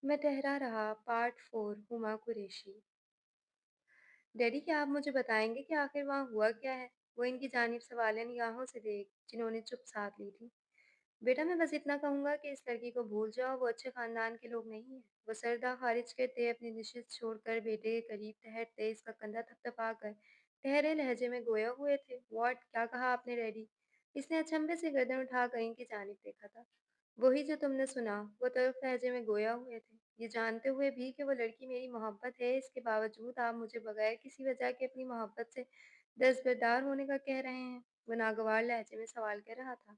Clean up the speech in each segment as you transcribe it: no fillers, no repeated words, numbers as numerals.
मैं ठहरा रहा पार्ट 4 हुमा कुरैशी। डैडी क्या आप मुझे बताएंगे कि आखिर वहाँ हुआ क्या है? वो इनकी जानिब सवालिया निगाहों से देख जिन्होंने चुप साध ली थी। बेटा मैं बस इतना कहूंगा कि इस लड़की को भूल जाओ, वो अच्छे खानदान के लोग नहीं है। वो सर्दा खारिज करते अपनी नशिश छोड़कर बेटे के करीब ठहरते इसका कंधा थपथपा कर ठहरे लहजे में गोया हुए थे। व्हाट क्या कहा आपने डैडी? इसने अचंभे से गर्दन उठाकर इनकी जानिब देखा था। वही जो तुमने सुना, वो तल्ख लहजे में गोया हुए थे। ये जानते हुए भी कि वो लड़की मेरी मोहब्बत है, इसके बावजूद आप मुझे बगैर किसी वजह के अपनी मोहब्बत से दस्तबरदार होने का कह रहे हैं। वो नागवार लहजे में सवाल कर रहा था।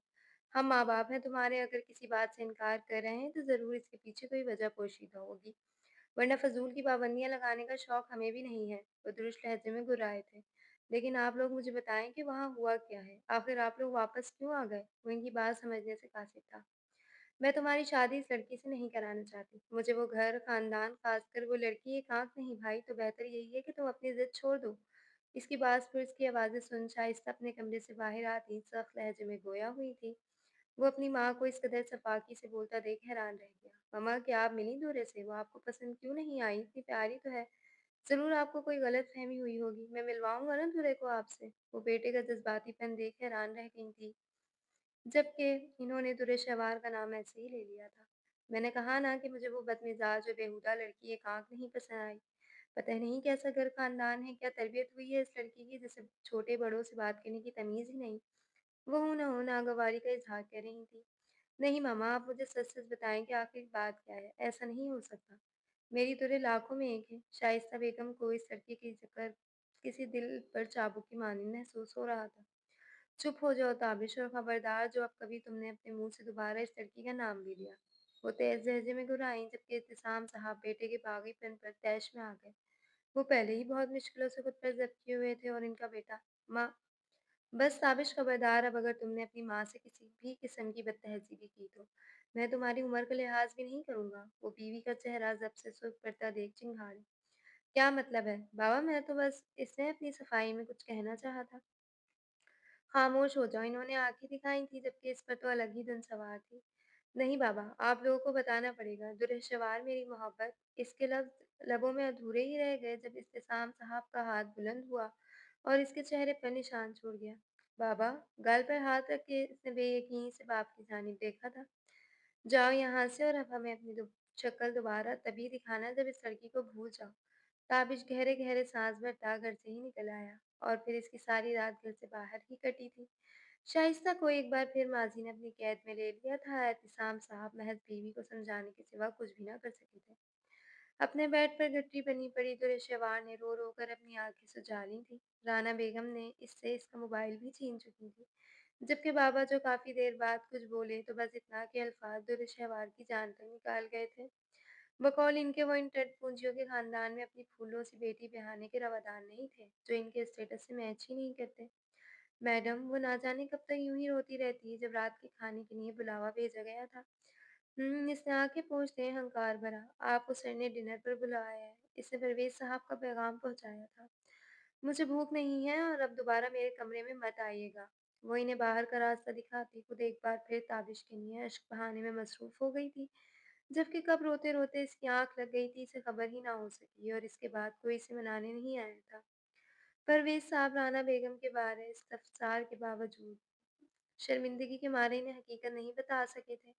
हम माँ-बाप हैं तुम्हारे, अगर किसी बात से इनकार कर रहे हैं तो ज़रूर इसके पीछे कोई वजह पोशीदा होगी, वरना फ़ज़ूल की पाबंदियाँ लगाने का शौक हमें भी नहीं है। वो दुरुस्त लहजे में गुर्राए थे। लेकिन आप लोग मुझे बताएं कि वहाँ हुआ क्या है? आखिर आप लोग वापस क्यों आ गए? वो इनकी बात समझने से कासिर था। मैं तुम्हारी शादी इस लड़की से नहीं कराना चाहती। मुझे वो घर, खानदान, खासकर वो लड़की एक आँख नहीं भाई, तो बेहतर यही है कि तुम अपनी ज़िद छोड़ दो। इसकी बात फिर उसकी आवाज़ें सुन शाइस्ता अपने कमरे से बाहर आती सख्त लहजे में गोया हुई थी। वो अपनी माँ को इस कदर सफाकी से बोलता देख हैरान रह गया। मम्मा क्या आप मिली दूरे से? वो आपको पसंद क्यों नहीं आई? इतनी प्यारी तो है। ज़रूर आपको कोई गलतफ़हमी हुई होगी। मैं मिलवाऊँगा ना दूल्हे को आपसे। वो बेटे का जज़्बातीपन देख हैरान रह गई थी। जबकि इन्होंने दुर्रे शहवार का नाम ऐसे ही ले लिया था। मैंने कहा ना कि मुझे वो बदमिज़ाज और बेहुदा लड़की एक आँख नहीं पसंद आई। पता नहीं कैसा घर खानदान है, क्या तरबियत हुई है इस लड़की की जिसे छोटे-बड़ों से बात करने की तमीज़ ही नहीं। वो हूँ न हो नागवारी का इज़हार कर रही थी। नहीं मामा, आप मुझे सच-सच बताएँ कि आखिर बात क्या है? ऐसा नहीं हो सकता। मेरी दुल्हन लाखों में एक है। शाइस्ता बेगम को इस लड़के की ज़िक्र किसी दिल पर चाबुक की मानंद महसूस हो रहा था। चुप हो जाओ ताबिश, और खबरदार जो अब कभी तुमने अपने मुँह से दोबारा इस लड़की का नाम भी लिया। वो तेज़ लहज़े में घुर्राईं, जबकि एहतिसाम साहब बेटे के बाग़ीपन पर तैश में आ गए। वो पहले ही बहुत मुश्किलों से खुद पर ज़ब्त किए हुए थे और इनका बेटा माँ बस ताबिश खबरदार, अब अगर तुमने अपनी माँ से किसी भी किस्म की बदतहज़ीबी की तो मैं तुम्हारी उम्र का लिहाज़ भी नहीं करूँगा। वो बीवी का चेहरा ज़ब्त से सुर्ख़ पड़ता देख चिंघाड़ी। क्या मतलब है? बाबा मैं तो बस इसने अपनी सफाई में कुछ कहना चाहा था। खामोश हो जाओ, इन्होंने आँखें दिखाई थी जबकि इस पर तो अलग ही धुन सवार थी। नहीं बाबा, आप लोगों को बताना पड़ेगा। दुर्हशवार मेरी मोहब्बत, इसके लफ्ज़ लबों में अधूरे ही रह गए जब इस्तेसाम साहब का हाथ बुलंद हुआ और इसके चेहरे पर निशान छोड़ गया। बाबा, गाल पर हाथ रख के इसने बेयकीनी से बाप की जानिब देखा था। जाओ यहाँ से, और अब हमें अपनी शक्ल दोबारा तभी दिखाना जब इस लड़की को भूल जाओ। ताबिश गहरे-गहरे साँस भरता घर से ही निकल आया और फिर इसकी सारी रात घर से बाहर ही कटी थी। शाइस्ता को एक बार फिर माज़ी ने अपनी कैद में ले लिया था। एहतिसाम साहब महज़ बीवी को समझाने के सिवा कुछ भी ना कर सके थे। अपने बेड पर गठरी बनी पड़ी दुर्शवार ने रो-रो कर अपनी आँखें सुजा ली थी। राना बेगम ने इससे इसका मोबाइल भी छीन चुकी थी। जबकि बाबा जो काफ़ी देर बाद कुछ बोले तो बस इतना कि अल्फ़ाज़ दुर्शवार की जान पर निकाल गए थे। बकौल इनके वो इन टटपूंजियों के खानदान में अपनी फूलों सी बेटी ब्याहने के रवादार नहीं थे, जो इनके स्टेटस से मैच ही नहीं करते। मैडम, वो ना जाने कब तक यूं ही रोती रहती है, जब रात के खाने के लिए बुलावा भेजा गया था। इसने आके पूछते हैं हंकार भरा, आपको सर ने डिनर पर बुलाया है। इसने परवेज साहब का पैगाम पहुंचाया था। मुझे भूख नहीं है और अब दोबारा मेरे कमरे में मत आइएगा। वो इन्हें बाहर का रास्ता दिखाती खुद एक बार फिर ताबिश के लिए अश्क बहाने में मसरूफ हो गई थी। जबकि कब रोते-रोते इसकी आँख लग गई थी, इसे खबर ही ना हो सकी और इसके बाद कोई इसे मनाने नहीं आया था। परवेज़ साहब राना बेगम के बारे इस्तफ़सार के बावजूद शर्मिंदगी के मारे इन्हें हकीकत नहीं बता सके थे।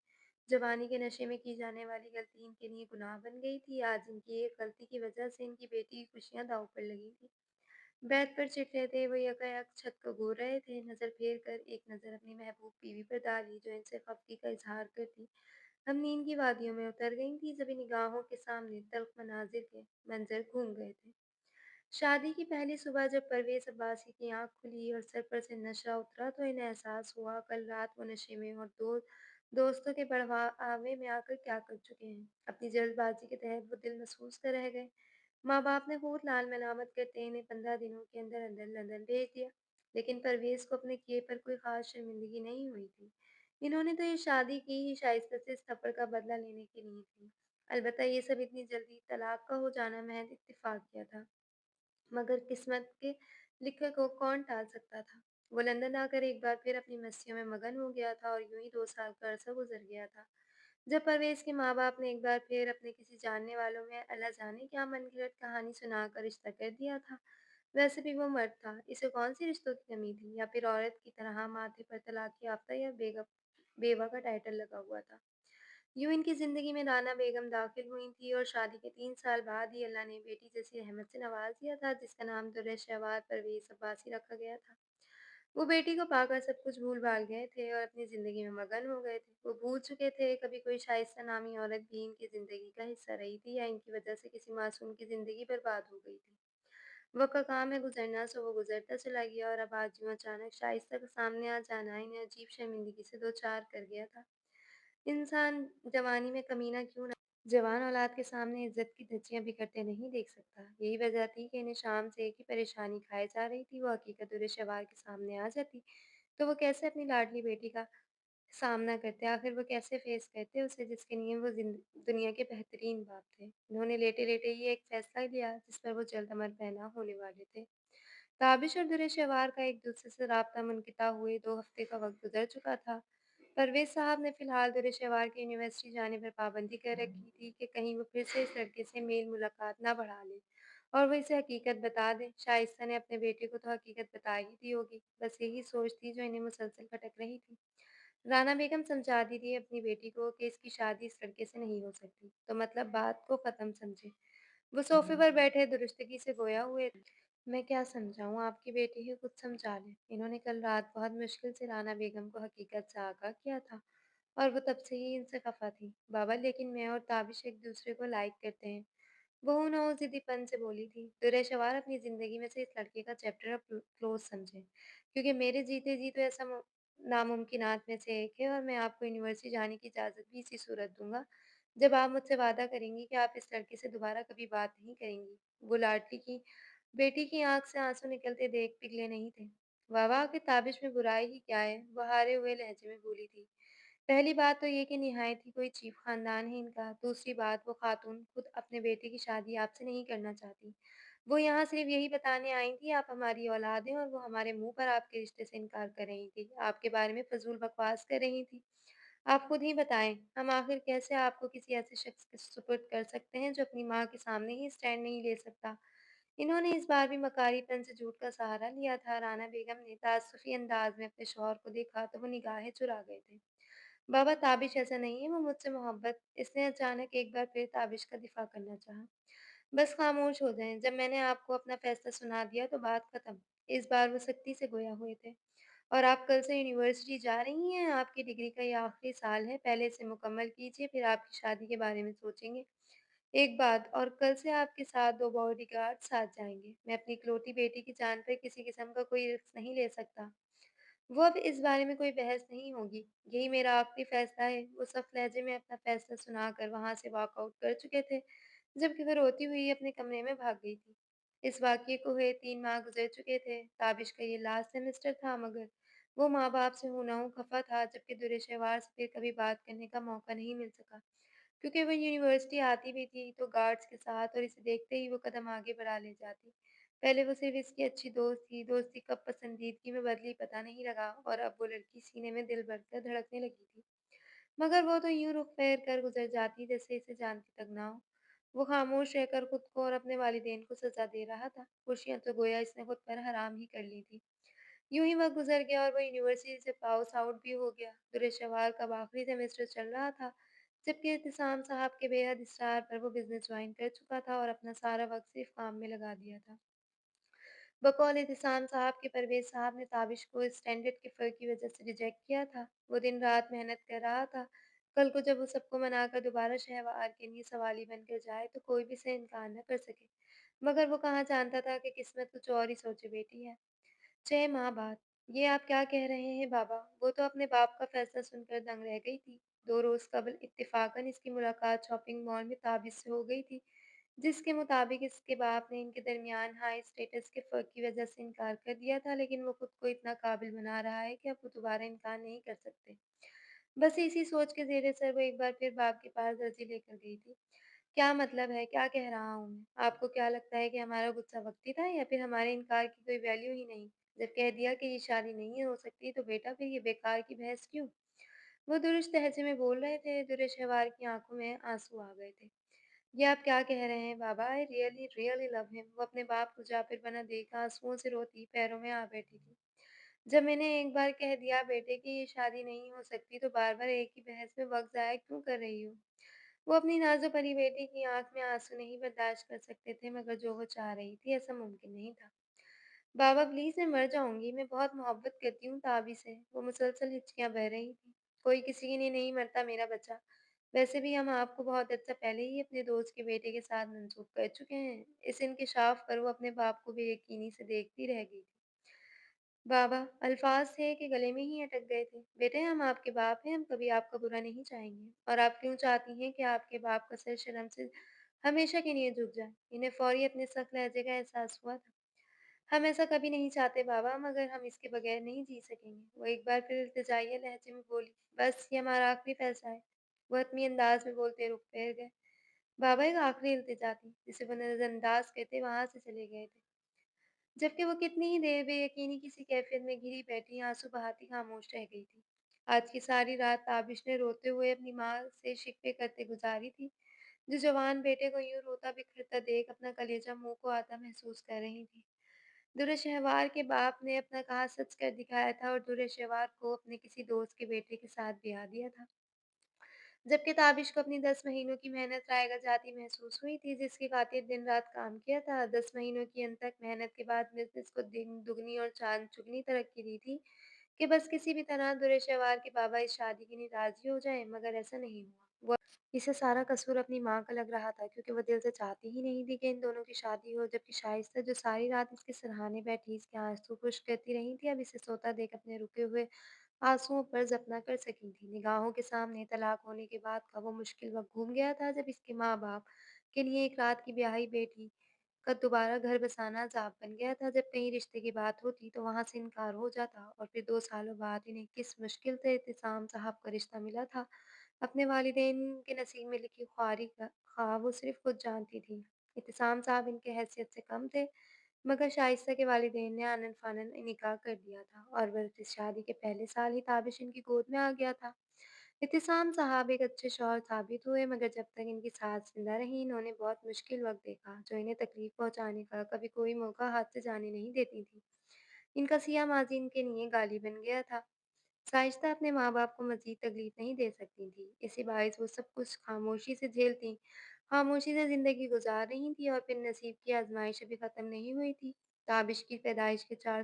जवानी के नशे में की जाने वाली गलती इनके लिए गुनाह बन गई थी। आज इनकी एक गलती की वजह से इनकी बेटी की खुशियाँ दाँव पर लगी थी। बेड पर चिट रहे थे, वो यकायक छत को घूर रहे थे। नज़र फेर कर एक नज़र अपनी महबूब बीवी पर डाली, जो इनसे ख़फ़गी का इज़हार करती। हम नींद की वादियों में उतर गई थी, जब इन निगाहों के सामने तल्ख़ मनाज़िर के मंज़र घूम गए थे। शादी की पहली सुबह जब परवेज़ अब्बासी की आँख खुली और सर पर से नशा उतरा तो इन्हें एहसास हुआ कल रात वो नशे में और दोस्तों के बहकावे में आकर क्या कर चुके हैं। अपनी जल्दबाज़ी के तहत वो दिल महसूस कर रह गए। माँ-बाप ने खूब लाल मलामत करते इन्हें 15 दिनों के अंदर-अंदर लंदन भेज दिया। लेकिन परवेज़ को अपने किए पर कोई ख़ास शर्मिंदगी नहीं हुई थी। इन्होंने तो ये शादी की ही शाइस्ता से इस थप्पड़ का बदला लेने के लिए थी। अलबत्ता ये सब इतनी जल्दी तलाक का हो जाना महज़ इत्तेफ़ाक़िया था। मगर किस्मत के लिखे को कौन टाल सकता था। वो लंदन आकर एक बार फिर अपनी मस्तियों में मगन हो गया था और यूं ही 2 साल का अरसा गुजर गया था। जब परवेज़ के माँ-बाप ने एक बार फिर अपने किसी जानने वालों में अल्लाह जाने क्या मनगढ़ंत कहानी सुनाकर रिश्ता कर दिया था। वैसे भी वो मर्द था, इसे कौन-सी रिश्तों की कमी थी या फिर औरत की तरह माथे पर तलाक-याफ्ता या बेवा का टाइटल लगा हुआ था। यूँ इनकी ज़िंदगी में राना बेगम दाखिल हुई थी और शादी के 3 साल बाद ही अल्लाह ने बेटी जैसी रहमत से नवाज़ दिया था, जिसका नाम दुर्र शहवार परवेज़ अब्बासी रखा गया था। वो बेटी को पाकर सब कुछ भूल-भाल गए थे और अपनी ज़िंदगी में मगन हो गए थे। वो भूल चुके थे कभी कोई शाइस्ता नामी औरत भी इनकी ज़िंदगी का हिस्सा रही थी या इनकी वजह से किसी मासूम की ज़िंदगी बर्बाद हो गई थी। वक़्त का काम है गुज़रना, सो वो गुज़रता चला गया और अब आज यूँ अचानक शाइस्ता का सामने आ जाना इन्हें अजीब शर्मिंदगी से दो-चार कर गया था। इंसान जवानी में कमीना क्यों ना जवान औलाद के सामने इज़्ज़त की धज्जियाँ बिखरते नहीं देख सकता। यही वजह थी कि इन्हें शाम से एक ही परेशानी खाए जा रही थी, वो हकीकत दुर-ए-शवार के सामने आ जाती, तो वो कैसे अपनी लाडली बेटी का सामना करते, आखिर वो कैसे फेस करते उसे जिसके लिए वो दुनिया के बेहतरीन बाप थे। उन्होंने लेटे-लेटे ही एक फैसला लिया जिस पर वो जल्द अमल पैना होने वाले थे। ताबिश और दुर-ए-शवार का एक-दूसरे से राब्ता मुनक़िता हुए 2 हफ़्ते का वक़्त गुज़र चुका था। परवेज़ साहब ने फ़िलहाल दुर-ए-शवार की यूनिवर्सिटी जाने पर पाबंदी कर रखी थी कि कहीं वो फिर से इस लड़के से मेल-मुलाकात ना बढ़ा ले और वो इसे हकीकत बता दे। शाइस्ता ने अपने बेटे को तो हकीकत बता ही दी होगी, बस यही सोच थी जो इन्हें मुसलसल खटक रही थी। राना बेगम समझाती थी अपनी बेटी को कि इसकी शादी इस लड़के से नहीं हो सकती, तो मतलब बात को ख़त्म समझे। वो सोफ़े पर बैठे दुरुस्तगी से गोया हुए थे। मैं क्या समझाऊँ, आपकी बेटी ही कुछ समझा लें। इन्होंने कल रात बहुत मुश्किल से राना बेगम को हकीकत से आगाह किया था और वो तब से ही इनसे ख़फ़ा थी। बाबा, लेकिन मैं और ताबिश एक-दूसरे को लाइक करते हैं। बहू नौ ज़िद्दीपन से बोली थी। दुर्र-ए-शवार अपनी ज़िंदगी में से इस लड़के का चैप्टर अब क्लोज़ समझें, क्योंकि मेरे जीते जी तो ऐसा नामुमकिनात में से एक है और मैं आपको यूनिवर्सिटी जाने की इजाज़त भी इसी सूरत दूँगा, जब आप मुझसे वादा करेंगी कि आप इस लड़के से दोबारा कभी बात नहीं करेंगी। वो लाडली की बेटी की आँख से आँसू निकलते देख पिघले नहीं थे। वाह-वाह! कि ताबिश में बुराई ही क्या है, वो हारे हुए लहजे में बोली थी। पहली बात तो ये कि निहायत ही कोई चीप ख़ानदान है इनका। दूसरी बात, वो ख़ातून खुद अपने बेटे की शादी आपसे नहीं करना चाहती। वो यहाँ सिर्फ़ यही बताने आई थी आप हमारी औलाद हैं और वो हमारे मुँह पर आपके रिश्ते से इनकार कर रही थी। आपके बारे में फ़ज़ूल बकवास कर रही थी। आप खुद ही बताएँ, हम आख़िर कैसे आपको किसी ऐसे शख़्स के सुपुर्द कर सकते हैं जो अपनी माँ के सामने ही स्टैंड नहीं ले सकता। इन्होंने इस बार भी मकारीपन से झूठ का सहारा लिया था। राना बेगम ने ताज्जुफ़ी अंदाज़ में अपने शौहर को देखा तो वो निगाहें चुरा गए थे। बाबा, ताबिश ऐसा नहीं है, वो मुझसे मोहब्बत। इसने अचानक एक बार फिर ताबिश का दिफ़ा करना चाहा। बस ख़ामोश हो जाएँ, जब मैंने आपको अपना फ़ैसला सुना दिया तो बात ख़त्म। इस बार वो सख्ती से गोया हुए थे। और आप कल से यूनिवर्सिटी जा रही हैं, आपकी डिग्री का ये आखिरी साल है, पहले इसे मुकम्मल कीजिए, फिर आपकी शादी के बारे में सोचेंगे। एक बात और, कल से आपके साथ 2 बॉडीगार्ड साथ जाएँगे। मैं अपनी इकलौती बेटी की जान पर किसी किस्म का कोई रिस्क नहीं ले सकता। वो अब इस बारे में कोई बहस नहीं होगी। यही मेरा आखिरी फ़ैसला है। वो सख्त लहज़े में अपना फ़ैसला सुनाकर वहाँ से वॉकआउट कर चुके थे, जबकि वो रोती हुई अपने कमरे में भाग गई थी। इस वाक़ये को हुए 3 माह गुज़र चुके थे। ताबिश का ये लास्ट सेमेस्टर था, मगर वो माँ-बाप से हूँ ना हूँ खफ़ा था, जबकि दुर्र-ए-शवार से फिर कभी बात करने का मौका नहीं मिल सका। क्योंकि वो यूनिवर्सिटी आती भी थी तो गार्ड्स के साथ और इसे देखते ही वो कदम आगे बढ़ा ले जाती। पहले वो सिर्फ़ इसकी अच्छी दोस्त थी, दोस्ती कब पसंदीदगी में बदली पता नहीं लगा और अब वो लड़की सीने में दिल भरकर धड़कने लगी थी। मगर वो तो यूँ रुख फेर कर गुज़र जाती जैसे इसे जानती तक ना हो। वो ख़ामोश रहकर खुद को और अपने वालिदैन को सज़ा दे रहा था। खुशियाँ तो गोया इसने खुद पर हराम ही कर ली थी। यूँ ही वक़्त गुज़र गया और वो यूनिवर्सिटी से पास आउट भी हो गया। दुर्र-ए-शवार का अब आखिरी सेमेस्टर चल रहा था, जबकि इत्तिसाम साहब के बेहद इसरार पर वो बिज़नेस जॉइन कर चुका था और अपना सारा वक़्त सिर्फ़ काम में लगा दिया था। बकौल एहतिसाम साहब के परवेज़ साहब ने ताबिश को स्टैंडर्ड के फ़र्क की वजह से रिजेक्ट किया था। वो दिन-रात मेहनत कर रहा था। कल को जब वो सबको मनाकर दोबारा शहवार के लिए सवाली बनकर जाए तो कोई भी इसे इनकार न कर सके। मगर वो कहाँ जानता था कि किस्मत कुछ और ही सोचे बैठी है। जय माँ बात! ये आप क्या कह रहे हैं बाबा? वो तो अपने बाप का फ़ैसला सुनकर दंग रह गई थी। 2 रोज़ कबल इत्तेफ़ाक़न इसकी मुलाकात शॉपिंग मॉल में ताबिश से हो गई थी, जिसके मुताबिक इसके बाप ने इनके दरमियान हाई स्टेटस के फ़र्क की वजह से इनकार कर दिया था, लेकिन वो खुद को इतना काबिल बना रहा है कि अब वो दोबारा इनकार नहीं कर सकते। बस इसी सोच के ज़ेरे सर वो एक बार फिर बाप के पास अर्ज़ी लेकर गई थी। क्या मतलब है? क्या कह रहा हूँ मैं? आपको क्या लगता है कि हमारा गुस्सा वक़्ती था या फिर हमारे इनकार की कोई वैल्यू ही नहीं? जब कह दिया कि ये शादी नहीं हो सकती तो बेटा फिर ये बेकार की बहस क्यों? वो दुरुस्त लहजे में बोल रहे थे, दुर्शहवार की आँखों में आँसू आ गए थे। ये आप क्या कह रहे हैं बाबा? I really really love him. वो अपने बाप को जाबिर बना देख आँसुओं से रोती पैरों में आ बैठी थी। जब मैंने एक बार कह दिया बेटे कि ये शादी नहीं हो सकती, तो बार-बार एक ही बहस में वक़्त ज़ाया क्यों कर रही हो? वो अपनी नाज़ुक भरी बेटी की आँख में आँसू नहीं बर्दाश्त कर सकते थे, मगर जो वो चाह रही थी, ऐसा मुमकिन नहीं था। बाबा प्लीज़ मैं मर जाऊँगी, मैं बहुत मोहब्बत करती हूँ ताबी से। वो मुसलसल हिचकियाँ बह रही थीं। कोई किसी के लिए नहीं मरता मेरा बच्चा। वैसे भी हम आपको बहुत अर्सा पहले ही अपने दोस्त के बेटे के साथ मंसूब कर चुके हैं। इस इंकिशाफ पर वो अपने बाप को बेयकीनी से देखती रह गई थी। बाबा, अल्फाज़ थे कि गले में ही अटक गए थे। बेटे हम आपके बाप हैं, हम कभी आपका बुरा नहीं चाहेंगे। और आप क्यों चाहती हैं कि आपके बाप का सर शर्म से हमेशा के लिए झुक जाए? इन्हें फ़ौरी अपने सख्त लहज़े का एहसास हुआ था। हम ऐसा कभी नहीं चाहते बाबा, मगर हम इसके बगैर नहीं जी सकेंगे। वो एक बार फिर इल्तिजाइया लहजे में बोली, बस ये हमारा आखिरी फैसला है। वो हतमी अंदाज में बोलते रुक फिर गए। बाबा एक आखिरी इल्तिजा थी, जिसे वो नज़रअंदाज करते वहाँ से चले गए थे। जबकि वो कितनी ही देर बेयकीनी किसी कैफियत में घिरी बैठी आंसू बहाती खामोश रह गई थी। आज की सारी रात ताबिश ने रोते हुए अपनी माँ से शिकवे करते गुजारी थी, जो जवान बेटे को यूं रोता बिखरता देख अपना कलेजा मुंह को आता महसूस कर रही थी। दुर्शहवार के बाप ने अपना कहा सच कर दिखाया था और दुर्शहवार को अपने किसी दोस्त के बेटे के साथ ब्याह दिया था। जबकि ताबिश को अपनी 10 महीनों की मेहनत रायगा जाती महसूस हुई थी, जिसकी खातिर दिन-रात काम किया था। 10 महीनों की अनथक मेहनत के बाद बिज़नेस को दिन दुगनी और चाँद चुगनी तरक्की दी थी कि बस किसी भी तरह दुर्शहवार के बाबा इस शादी के लिए राज़ी हो जाएँ, मगर ऐसा नहीं हुआ। वो इसे सारा कसूर अपनी माँ का लग रहा था, क्योंकि वो दिल से चाहती ही नहीं थी कि इन दोनों की शादी हो, जबकि शाइस्ता जो सारी रात इसके सराहने बैठी, इसके आँसू खुश्क करती रही थी, अब इसे सोता देख अपने रुके हुए आँसुओं पर ज़ब्त ना कर सकी थी। निगाहों के सामने तलाक होने के बाद का वो मुश्किल वक़्त घूम गया था, जब इसके माँ-बाप के लिए एक रात की ब्याही बेटी का दोबारा घर बसाना अज़ाब बन गया था। जब कहीं रिश्ते की बात होती तो वहाँ से इनकार हो जाता, और फिर 2 सालों बाद इन्हें किस मुश्किल से इत्तिसाम साहब का रिश्ता मिला था। अपने वालिदैन के नसीब में लिखी ख्वारी का ख्वाब वो सिर्फ़ खुद जानती थी। इत्तिसाम साहब इनके हैसियत से कम थे, मगर शाइस्ता के वालिदैन ने आनन-फानन निकाह कर दिया था, और बल्कि शादी के पहले साल ही ताबिश इनकी गोद में आ गया था। इत्तिसाम साहब एक अच्छे शौहर साबित हुए, मगर जब तक इनकी सास ज़िंदा रहीं, इन्होंने बहुत मुश्किल वक़्त देखा, जो इन्हें तकलीफ़ पहुँचाने का कभी कोई मौका हाथ से जाने नहीं देती थीं। इनका सिया माज़ी इनके लिए गाली बन गया था। शाइस्ता अपने माँ-बाप को मज़ीद तकलीफ़ नहीं दे सकती थी। इसी बाइस वो सब कुछ खामोशी से झेलतीं, खामोशी से ज़िंदगी गुज़ार रही थीं, और फिर नसीब की आज़माइश अभी ख़त्म नहीं हुई थी। ताबिश की पैदाइश के 4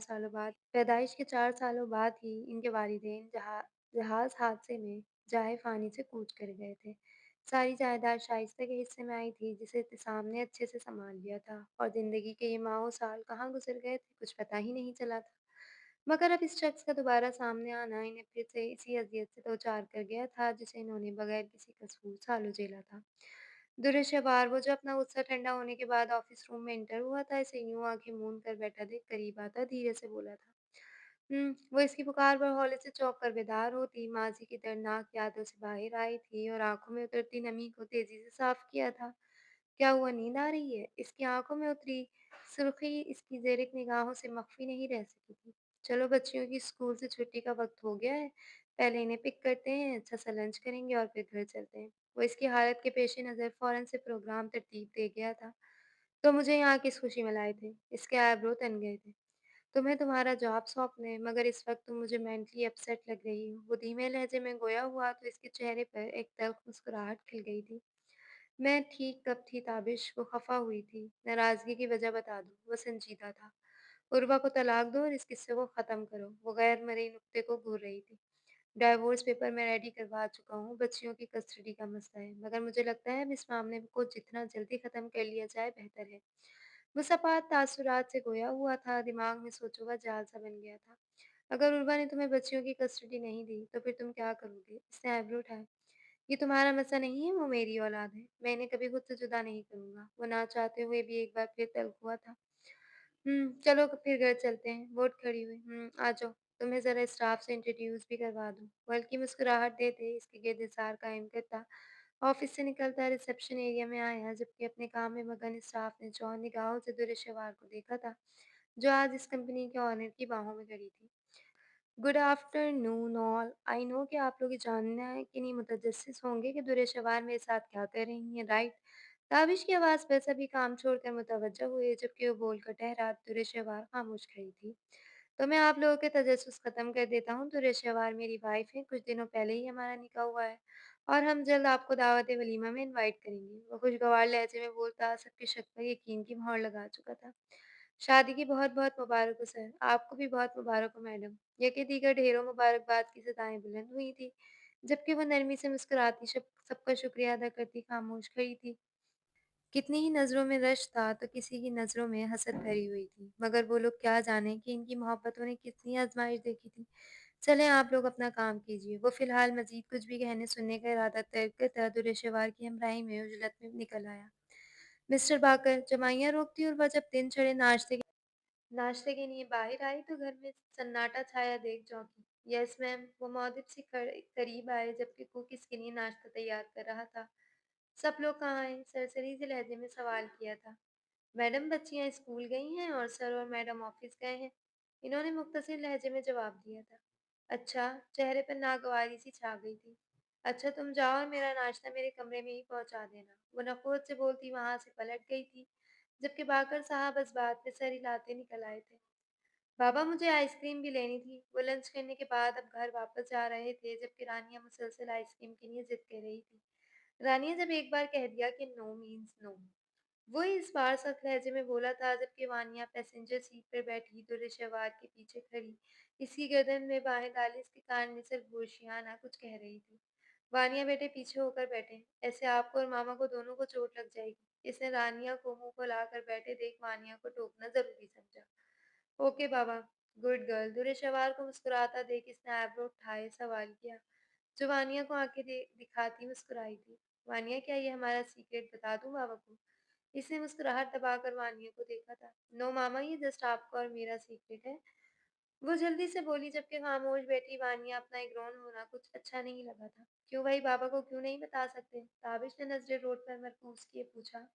सालों बाद ही इनके वालिदैन जहाज़ हादसे में जाए फ़ानी से कूच कर गए थे। सारी जायदाद शाइस्ता के हिस्से में आई थी, जिसे इत्तिसाम ने अच्छे से सँभाल लिया था, और ज़िंदगी के ये माहों साल कहाँ गुज़र गए थे, कुछ पता ही नहीं चला था। मगर अब इस शख्स का दोबारा सामने आना इन्हें फिर से इसी अज़ियत से दो-चार कर गया था, जिसे इन्होंने बगैर किसी कसूर सालों झेला था। दुर्शवार वो जो अपना गुस्सा ठंडा होने के बाद ऑफ़िस रूम में एंटर हुआ था, इसे यूँ आँखें मूंद कर बैठा देख करीब आता धीरे से बोला था। वो इसकी पुकार पर हौले से चौंक कर बेदार होती, माज़ी की दर्दनाक यादों से बाहर आई थी और आँखों में उतरती नमी को तेज़ी से साफ़ किया था। क्या हुआ, नींद आ रही है? इसकी आँखों में उतरी सुर्ख़ी इसकी ज़ेरिक निगाहों से मख़फ़ी नहीं रह सकी थी। चलो बच्चियों की स्कूल से छुट्टी का वक़्त हो गया है। पहले इन्हें पिक करते हैं, अच्छा-सा लंच करेंगे और फिर घर चलते हैं। वो इसकी हालत के पेश नज़र फ़ौरन से प्रोग्राम तरतीब दे गया था। तो मुझे यहाँ किस खुशी में लाए थे? इसके आईब्रो तन गए थे। तुम्हें तुम्हारा जॉब सौंपने, मगर इस वक़्त तुम मुझे मेंटली अपसेट लग रही हो। वो धीमे लहजे में गोया हुआ तो इसके चेहरे पर एक तल्ख़ मुस्कुराहट खिल गई थी। मैं ठीक कब थी ताबिश, वो ख़फ़ा हुई थी। नाराज़गी की वजह बता दो, वो संजीदा था। उर्वा को तलाक दो और इस किस्से को ख़त्म करो। वो गैर मरई नुक्ते को घूर रही थी। डाइवोर्स पेपर मैं रेडी करवा चुका हूँ, बच्चियों की कस्टडी का मसला है, मगर मुझे लगता है अब इस मामले को जितना जल्दी ख़त्म कर लिया जाए बेहतर है। मुसफ़्फ़ात तासुरात से गोया हुआ था, दिमाग में सोचा हुआ जाल सा बन गया था। अगर उर्वा ने तुम्हें बच्चियों की कस्टडी नहीं दी, तो फिर तुम क्या करोगे? इसने आईब्रो उठाए। ये तुम्हारा मसला नहीं है, वो मेरी औलाद है। मैं इन्हें कभी खुद से जुदा नहीं करूँगा। वो ना चाहते हुए भी एक बार फिर तल्ख़ हुआ था। चलो फिर घर चलते हैं। बोट खड़ी हुई। आ जाओ। तुम्हें ज़रा स्टाफ से इंट्रोड्यूस भी करवा दूँ। वो हल्की मुस्कुराहट देते इसके गिरद-इ-ज़ार कायम करता ऑफ़िस से निकलता रिसेप्शन एरिया में आया, जबकि अपने काम में मगन स्टाफ ने जौन निगाहों से दुर्शवार को देखा था, जो आज इस कंपनी के ऑनर की बाहों में खड़ी थी। Good afternoon all. I know कि आप लोग ये जानना है कि नहीं मुतजस्सिस होंगे कि दुरेशवार मेरे साथ क्या कर रही हैं, राइट? ताबिश की आवाज़ पर सभी काम छोड़कर मुतवज्जो हुए, जबकि वो बोलकर ठहरा। दुरेशवार खामोश खड़ी थी। तो मैं आप लोगों के तजस्सुस ख़त्म कर देता हूँ। दुरेशवार मेरी वाइफ़ है, कुछ दिनों पहले ही हमारा निकाह हुआ है और हम जल्द आपको दावत वलीमा में इनवाइट करेंगे। वो खुशगवार लहजे में बोलता सबके शक पर यकीन की मोहर लगा चुका था। शादी की बहुत-बहुत मुबारक हो सर। आपको भी बहुत मुबारक हो मैडम। यके दीगर ढेरों मुबारकबाद की सदाएँ बुलंद हुई थीं, जबकि वो नरमी से मुस्कुराती सबका शुक्रिया अदा करती खामोश खड़ी थी। कितनी ही नज़रों में रश्क था तो किसी की नज़रों में हसद भरी हुई थी, मगर वो लोग क्या जाने कि इनकी मोहब्बतों ने कितनी आज़माइश देखी थी। चलें आप लोग अपना काम कीजिए। वो फ़िलहाल मज़ीद कुछ भी कहने सुनने का इरादा तर्क कर दुरेशवार की हमराही में उजलत में निकल आया। मिस्टर बाकर, जमाइयाँ रोकती और वह जब दिन चढ़े नाश्ते के लिए बाहर आई तो घर में सन्नाटा छाया देख चौंकी। यस मैम, वो मौद्रिब से करीब आए जबकि कुक इसके लिए नाश्ता तैयार कर रहा था। सब लोग कहाँ हैं? सरसरी से लहजे में सवाल किया था। मैडम बच्चियाँ स्कूल गई हैं और सर और मैडम ऑफिस गए हैं। इन्होंने मुख्तसर लहजे में जवाब दिया था। अच्छा, चेहरे पर नागवारी सी छा गई थी। अच्छा तुम जाओ और मेरा नाश्ता मेरे कमरे में ही पहुंचा देना। वो नखोद से बोलती वहां से पलट गई थी, जबकि बाकर साहब इस बात पे सर हिलाते निकल आए थे। बाबा मुझे आइसक्रीम भी लेनी थी। वो लंच करने के बाद अब घर वापस जा रहे थे, जबकि रानिया मुसलसल आइसक्रीम के लिए जिद कर रही थी। रानिया जब एक बार कह दिया कि नो मीन्स नो, वो इस बार सख्त लहजे में बोला था, जबकि वानिया पैसेंजर सीट पर बैठी दुर्शवार के पीछे खड़ी इसकी गर्दन में बाहें डाली इसके कान में सिर्फ गोशियाना कुछ कह रही थी। वानिया बेटे पीछे होकर बैठे, ऐसे आपको और मामा को दोनों को चोट लग जाएगी। इसने रानिया को मुंह को लाकर बैठे देख वानिया को टोकना जरूरी समझा। ओके बाबा, गुड गर्ल। दुरेशवार को मुस्कुराता देख इसने आईब्रो उठाए सवाल किया, जो वानिया को दिखाती मुस्कुराई थी। वानिया, क्या ये हमारा सीक्रेट बता दूं बाबा को? इसने मुस्कुराहट दबाकर वानिया को देखा था। नो मामा, ये जस्ट आपका और मेरा सीक्रेट है। वो जल्दी से बोली, जबकि खामोश बैठी वानिया अपना इग्नोर होना कुछ अच्छा नहीं लगा था। क्यों भाई, बाबा को क्यों नहीं बता सकते? ताबिश ने नजरें रोड पर मरकूज किए पूछा।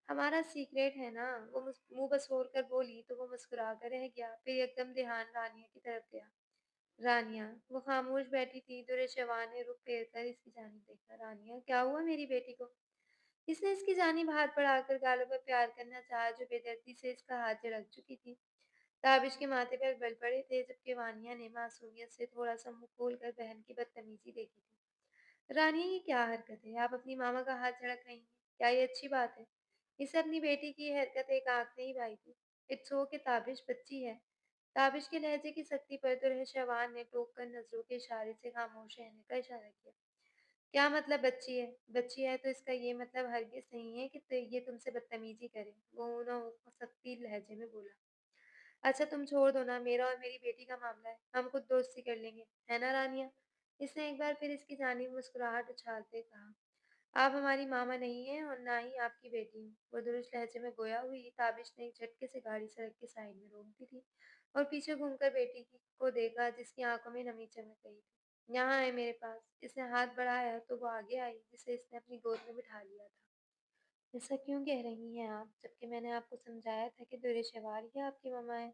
हमारा सीक्रेट है ना। वो मुंह बसोर कर बोली तो वो मुस्कुरा कर रह गया, फिर एकदम ध्यान रानिया की तरफ गया। रानिया, वो खामोश बैठी थी। दुरेशवा ने रुख फेर कर इसकी जानिब देखा। रानिया, क्या हुआ मेरी बेटी को? इसने इसकी जानिब हाथ बढ़ाकर गालों पर प्यार करना चाहा, जो बेदर्दी से इसका हाथ झड़क चुकी थी। ताबिश के माथे पर बल पड़े थे, जबकि वानिया ने मासूमियत से थोड़ा सा मुंह खोल कर बहन की बदतमीजी देखी थी। रानिया, ये क्या हरकत है? आप अपनी मामा का हाथ झड़क रही हैं। क्या ये अच्छी बात है? इसे अपनी बेटी की ये हरकत एक आंख नहीं भाई थी। इट्स ओके ताबिश, बच्ची है। ताबिश के लहजे की सख्ती पर दुल्हन ने टोक कर नजरों के इशारे से खामोश रहने का इशारा किया। क्या मतलब बच्ची है? बच्ची है तो इसका ये मतलब हरगिज नहीं है कि ये तुमसे बदतमीजी करे। वो उन्होंने सख्ती लहजे में बोला। अच्छा तुम छोड़ दो ना, मेरा और मेरी बेटी का मामला है, हम खुद दोस्ती कर लेंगे, है ना रानिया? इसने एक बार फिर इसकी जानिब मुस्कुराहट उछालते कहा। आप हमारी मामा नहीं हैं और ना ही आपकी बेटी हूँ। वो दुरुस्त लहजे में गोया हुई ताबिश ने एक झटके से गाड़ी सड़क के साइड में रोक दी थी और पीछे घूमकर बेटी की को देखा, जिसकी आंखों में नमी चमक गई थी। यहाँ है मेरे पास। इसने हाथ बढ़ाया तो वो आगे आई, जिसे इसने अपनी गोद में बिठा लिया था। ऐसा क्यों कह रही हैं आप, जबकि मैंने आपको समझाया था कि दुरेशवार ही आपकी मम्मा है?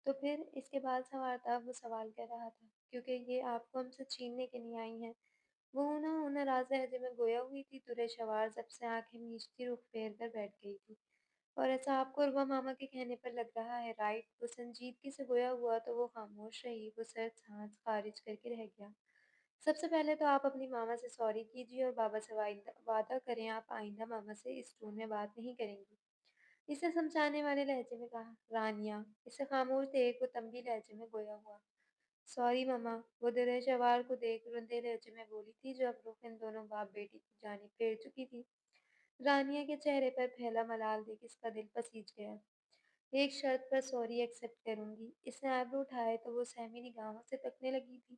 तो फिर इसके बाल संवारता वो सवाल कर रहा था, क्योंकि ये आपको हमसे छीनने के लिए आई हैं। वो नाराज लहजे में गोया हुई थी। दुरेशवार जब से आंखें मीचती रुख फेर कर बैठ गई थी। और ऐसा आपको रुबा मामा के कहने पर लग रहा है, राइट? वो संजीदगी से गोया हुआ तो वो खामोश रही। वो सर्द सांस खारिज करके रह गया। सबसे पहले तो आप अपनी मामा से सॉरी कीजिए और बाबा से वादा करें आप आइंदा मामा से इस टोन में बात नहीं करेंगी। इसे समझाने वाले लहजे में कहा। रानिया, इसे खामोश देख वो तंबी लहजे में गोया हुआ। सॉरी मम्मा, वो दिल-ए-जवार को देख रुंधे लहजे में बोली थी, जो अब रुख इन दोनों बाप बेटी की जानिब फेर चुकी थी। रानिया के चेहरे पर फैला मलाल देख इसका दिल पसीज गया। एक शर्त पर सॉरी एक्सेप्ट करूंगी। इसने आईब्रो उठाए तो वो सहमी निगाहों से तकने लगी थी,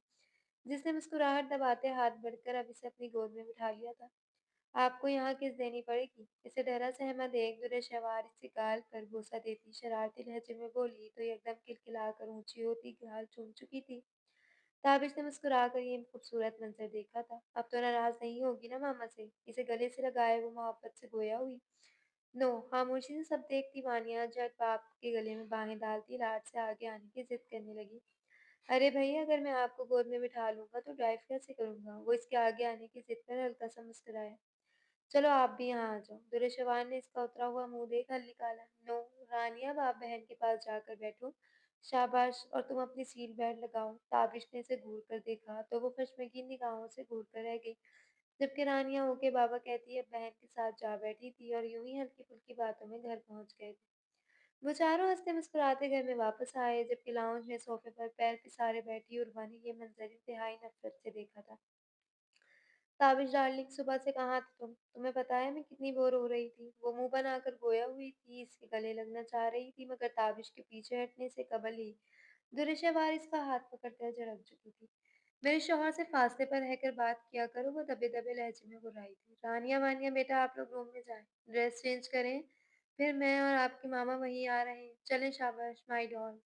जिसने मुस्कुराहट दबाते हाथ बढ़कर अब इसे अपनी गोद में बिठा लिया था। आपको यहाँ किस देनी पड़ेगी? इसे डरा सहमा देख दुर्शवार इसे गाल पर बोसा देती शरारती लहजे में बोली तो एकदम खिलखिलाकर ऊंची होती गाल चूम चुकी थी। ताबिश ने मुस्कुराकर ये खूबसूरत मंजर देखा था। अब तो नाराज नहीं होगी ना मामा से? इसे गले से लगाए वो मोहब्बत से गोया हुई। नो, खामोशी से सब देखती वानिया झट बाप के गले में बाहें डालती लाड से आगे आने की जिद करने लगी। अरे भैया, अगर मैं आपको गोद में बिठा लूँगा तो ड्राइव कैसे करूँगा? वो इसके आगे आने की ज़िद पर हल्का-सा मुस्कुराया। चलो आप भी यहाँ आ जाओ। दुर्शवान ने इसका उतरा हुआ मुँह देख हल निकाला। नो, रानी अब आप बहन के पास जाकर बैठो। शाबाश, और तुम अपनी सीट बेल्ट लगाओ। ताबिश ने इसे घूर कर देखा तो वो खशमगीन निगाहों से घूर कर रह गई। जबकि रानियाँ ओके बाबा कहती अब बहन के साथ जा बैठी थी और यूं ही हल्की-फुल्की बातों में घर पहुँच गए थे। वो चारों हँसते मुस्कुराते घर में वापस आए, जबकि लाउंज में सोफे पर पैर पसारे बैठी उर्वा ने ये मंजर इंतहाई नफरत से देखा था। ताबिश डार्लिंग, सुबह से कहाँ थे तुम? तुम्हें पता है मैं कितनी बोर हो रही थी। वो मुंह बनाकर गोया हुई थी, इसके गले लगना चाह रही थी, मगर ताबिश के पीछे हटने से कबल ही दुर्शवार इसका हाथ पकड़कर झड़क चुकी थी। मेरे शौहर से फासले पर रहकर बात किया करो, वो दबे दबे लहजे में बुर्राई थी। रानिया वानिया बेटा, आप लोग रूम में जाएं, ड्रेस चेंज करें, फिर मैं और आपकी मामा वहीं आ रहे हैं। चलें, शाबाश माय डॉल्स।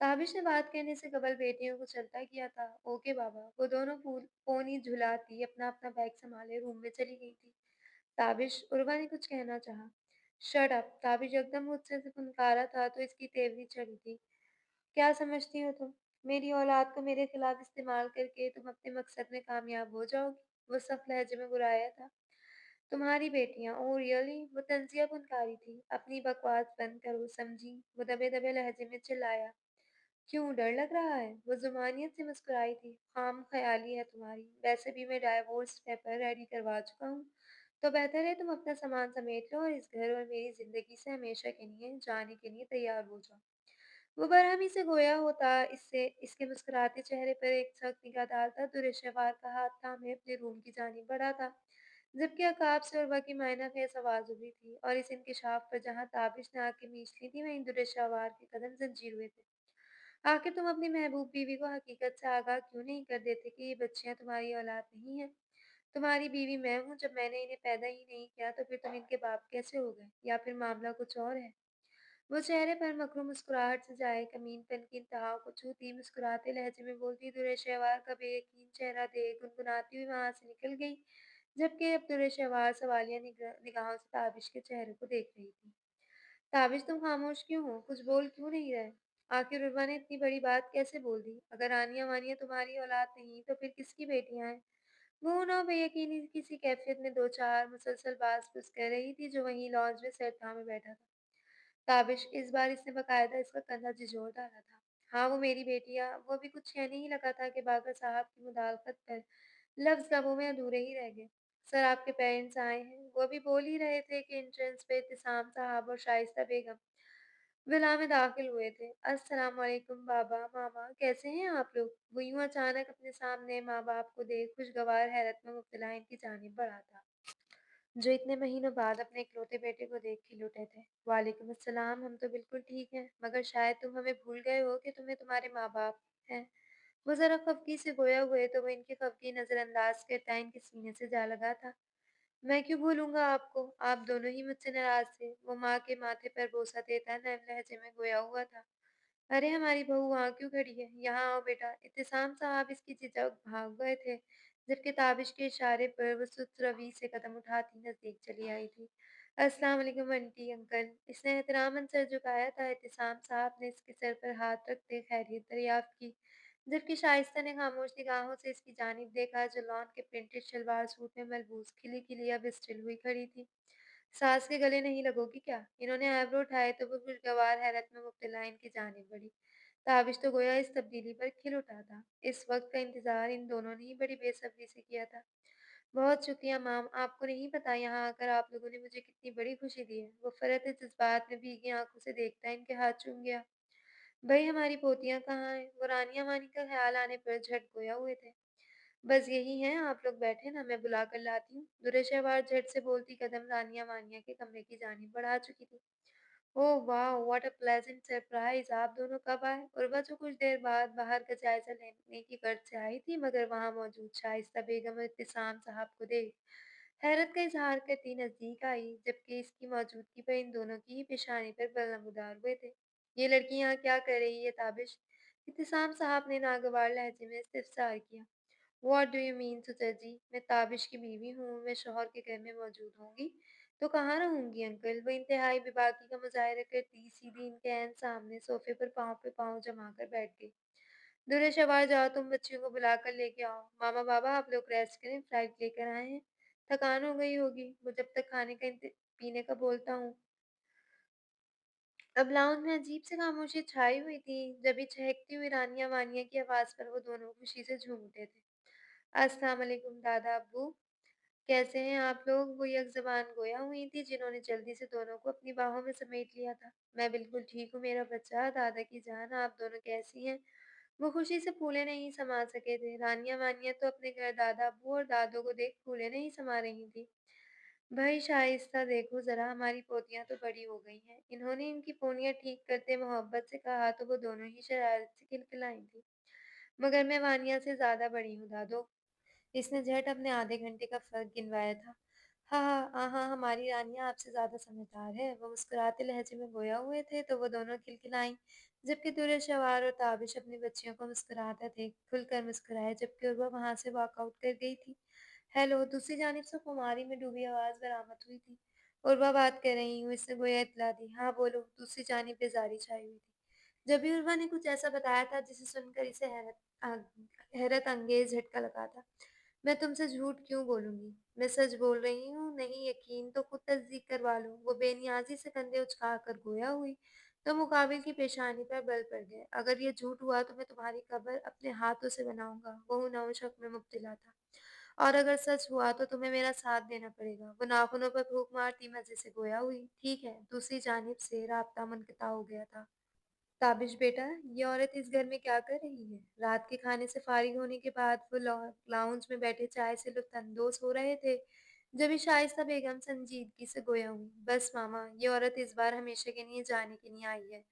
ताबिश ने बात कहने से कबल बेटियों को चलता किया था। ओके बाबा। वो दोनों फूल पोनी झुलाती अपना अपना बैग संभाले रूम में चली गई थी। ताबिश, उर्वा ने कुछ कहना चाहा। Shut up. ताबिश एकदम मुझसे से फुनकारा था तो इसकी तेवरी चढ़ी थी। क्या समझती हो तुम? मेरी औलाद को मेरे खिलाफ इस्तेमाल करके तुम अपने मकसद में कामयाब हो जाओगी? वो सख्त लहजे में बुलाया था। तुम्हारी बेटियां, ओह रियली? वो तंजिया फुनकारी थी। अपनी बकवास बंद करो, समझी? वो दबे दबे लहजे में चिल्लाया। क्यों, डर लग रहा है? वो ज़ुमानियत से मुस्कुराई थी। ख़ाम-ख़याली है तुम्हारी। वैसे भी मैं डाइवोर्स पेपर रेडी करवा चुका हूँ। तो बेहतर है तुम अपना सामान समेट लो और इस घर और मेरी ज़िंदगी से हमेशा के लिए जाने के लिए तैयार हो जाओ। वो बरहमी से गोया होता इससे इसके मुस्कुराते चेहरे पर एक सख्त निगाह डालता दुर्शवार का हाथ थामे अपने रूम की जानिब बढ़ा था। जबकि अकाब से उर्वा की मायना खैज आवाज़ उभरी थी और इस इंकिशाफ पर जहाँ ताबिश ने आँखें मीच ली थी, वहीं दुर्शवार के कदम ज़ंजीर हुए थे। आखिर तुम अपनी महबूब बीवी को हकीकत से आगाह क्यों नहीं कर देते कि ये बच्चियां तुम्हारी औलाद नहीं है? तुम्हारी बीवी मैं हूँ। जब मैंने इन्हें पैदा ही नहीं किया तो फिर तुम इनके बाप कैसे हो गए? या फिर मामला कुछ और है? वो चेहरे पर मकरू मुस्कुराहट से जाए कमीनपन की इंतहा को छूती मुस्कुराते लहजे में बोलती दुर्शेवार का बेयकीन चेहरा देख गुनगुनाती हुई वहां से निकल गई। जबकि अब दुर्शेवार सवालिया निगाहों से ताबिश के चेहरे को देख रही थी। ताबिश, तुम खामोश क्यों हो? कुछ बोल क्यों नहीं रहे? आखिर उर्वा ने इतनी बड़ी बात कैसे बोल दी? अगर आनिया वानिया तुम्हारी औलाद नहीं तो फिर किसकी बेटियां हैं? वो ना बेयकीनी किसी कैफियत में दो चार मुसलसल बात फुस कर रही थी जो वहीं लॉन्च में सर थामे बैठा था। ताबिश, इस बार इसने बकायदा इसका कंधा झिझोड़ डाला था। हाँ, वो मेरी बेटियां। वो अभी कुछ कहने ही लगा था कि बाकर साहब की मुदाखलत पर लफ्ज लबों में अधूरे ही रह गए। सर, आपके पेरेंट्स आए हैं। वो अभी बोल ही रहे थे कि एंट्रेंस पे इत्तिसाम साहब और शाइस्ता बेगम विला में दाखिल हुए थे। अस्सलाम वालेकुम बाबा, मामा, कैसे हैं आप लोग? वो यूं अचानक अपने सामने माँ बाप को देख खुशगवार हैरत में मुब्तला इनकी जानिब बढ़ा था, जो इतने महीनों बाद अपने इकलौते बेटे को देख खिल उठे थे। वालेकुम अस्सलाम, हम तो बिल्कुल ठीक हैं, मगर शायद तुम हमें भूल गए हो कि तुम्हें तुम्हारे माँ बाप हैं। वो जरा खफकी से गोया हुए तो वो इनकी खफकी नजरअंदाज करता इनके सीने से जा लगा था। मैं क्यों भूलूंगा आपको? आप दोनों ही मुझसे नाराज थे। वो माँ के माथे पर बोसा देता नर्म लहजे में गोया हुआ था। अरे, हमारी बहू वहाँ क्यों खड़ी है? यहाँ आओ बेटा। इत्तिसाम साहब इसकी झिझक भाग गए थे, जबकि ताबिश के इशारे पर वो सुस्त रवि से कदम उठाती नजदीक चली आई थी। अस्सलाम वालेकुम आंटी अंकल। इसने एहतरामन सर झुकाया था। इत्तिसाम साहब ने इसके सर पर हाथ रखते खैरियत दरियाफ्त की, जबकि शाइस्ता ने खामोश निगाहों से इसकी जानिब देखा जो लॉन के प्रिंटेड शलवार सूट में मलबूस खिली खिली अब स्टिल हुई खड़ी थी। सास के गले नहीं लगोगी क्या? इन्होंने आईब्रो उठाए तो वो खुशगवार हैरत में मुब्तला इनकी जानिब बढ़ी। ताबिश तो गोया इस तब्दीली पर खिल उठा था। इस वक्त का इंतजार इन दोनों ने ही बड़ी बेसब्री से किया था। बहुत शुक्रिया माम, आपको नहीं पता यहाँ आकर आप लोगों ने मुझे कितनी बड़ी खुशी दी है। वो फरत जज्बात में भीगी आंखों से देखता इनके हाथ चूम गया। भाई, हमारी पोतियां कहाँ हैं? वो रानिया वानी का ख्याल आने पर झट गोया हुए थे। बस यही हैं, आप लोग बैठे ना, मैं बुला कर लाती हूँ। दुरेशावार झट से बोलती कदम रानिया वानिया के कमरे की जानिब बढ़ा चुकी थी। ओह वाह! What a pleasant surprise! आप दोनों कब आए? उर्वा जो कुछ देर बाद बाहर का जायज़ा लेने की गर्ज से आई थी, मगर वहाँ मौजूद शाइस्ता बेगम और इत्तिसाम साहब को देख हैरत का इज़हार करती नज़दीक आई, जबकि इसकी मौजूदगी पर इन दोनों की ही पेशानी पर बल नमूदार हुए थे। ये लड़की यहाँ क्या कर रही है ताबिश? इत्तिसाम साहब ने नागवार लहजे में इस्तफसार किया। व्हाट डू यू मीन सुचर जी? मैं ताबिश की बीवी हूँ, मैं शौहर के घर में मौजूद होंगी तो कहाँ रहूंगी अंकल? वो इंतहाई बेबाकी का मुजाहरा करती सीधी इनके ऐन सामने सोफे पर पाँव पे पाँव जमा कर बैठ गई। दूल्हे शवार जाओ, तुम बच्चियों को बुलाकर लेके आओ। मामा बाबा आप लोग रेस्ट करें, फ्लाइट लेकर आए हैं, थकान हो गई होगी। वो जब तक खाने का पीने का बोलता हूँ। अब लाउंज में अजीब सी खामोशी छाई हुई थी। जब चहकती हुई रानिया वानिया की आवाज पर वो दोनों खुशी से झूम उठे थे। अस्सलाम वालेकुम दादा अब्बू, कैसे हैं आप लोग? वो यकज़बान गोया हुई थी जिन्होंने जल्दी से दोनों को अपनी बाहों में समेट लिया था। मैं बिल्कुल ठीक हूँ मेरा बच्चा, दादा की जान, आप दोनों कैसी हैं? वो खुशी से फूले नहीं समा सके थे। रानिया वानिया तो अपने घर दादा अब्बू और दादो को देख फूले नहीं समा रही थी। भाई शाइस्ता देखो जरा, हमारी पोतियां तो बड़ी हो गई हैं। इन्होंने इनकी पोनियां ठीक करते मोहब्बत से कहा तो वो दोनों ही शरारत से खिलखिलाई थी। मगर मैं वानिया से ज्यादा बड़ी हूँ दादो, इसने झट अपने आधे घंटे का फ़र्क गिनवाया था। हाँ, हाँ, हाँ, हमारी रानियाँ आपसे ज़्यादा समझदार है। वो मुस्कुराते लहजे में गोया हुए थे तो वो दोनों खिलखिलाईं, जबकि दुर्र-सवार और ताबिश अपनी बच्चियों को मुस्कुराते थे, खुलकर मुस्कुराए, जबकि उर्वा वहाँ से वॉकआउट कर गई थी। हेलो, दूसरी जानिब से खुमारी में डूबी आवाज़ बरामद हुई थी। उर्वा बात कर रही हूँ, इसने गोया इत्तला दी। हाँ, बोलो, दूसरी जानिब बेज़ारी छाई हुई थी। जब भी उर्वा ने कुछ ऐसा बताया था जिसे सुनकर इसे हैरत अंगेज़ झटका लगा था। मैं तुमसे झूठ क्यों बोलूँगी? मैं सच बोल रही हूँ, नहीं यकीन तो खुद तस्दीक करवा लो। वो बेनियाज़ी से कंधे उचकाकर गोया हुई, तो मुकाबिल की पेशानी पर बल पड़ गए। अगर ये झूठ हुआ तो मैं तुम्हारी कब्र अपने हाथों से बनाऊँगा। वो नौशक में मुब्तला था। और अगर सच हुआ तो तुम्हें मेरा साथ देना पड़ेगा। वो नाखूनों पर फूँक मारती मज़े से गोया हुई। ठीक है, दूसरी जानिब से राब्ता मुनक़ता हो गया था। ताबिश बेटा, ये औरत इस घर में क्या कर रही है? रात के खाने से फारिग होने के बाद वो लाउंज में बैठे चाय से लुत्फ़अंदोज़ हो रहे थे, जभी शाइस्ता बेगम संजीदगी से गोया हुई। बस मामा, ये औरत इस बार हमेशा के लिए जाने के लिए आई है।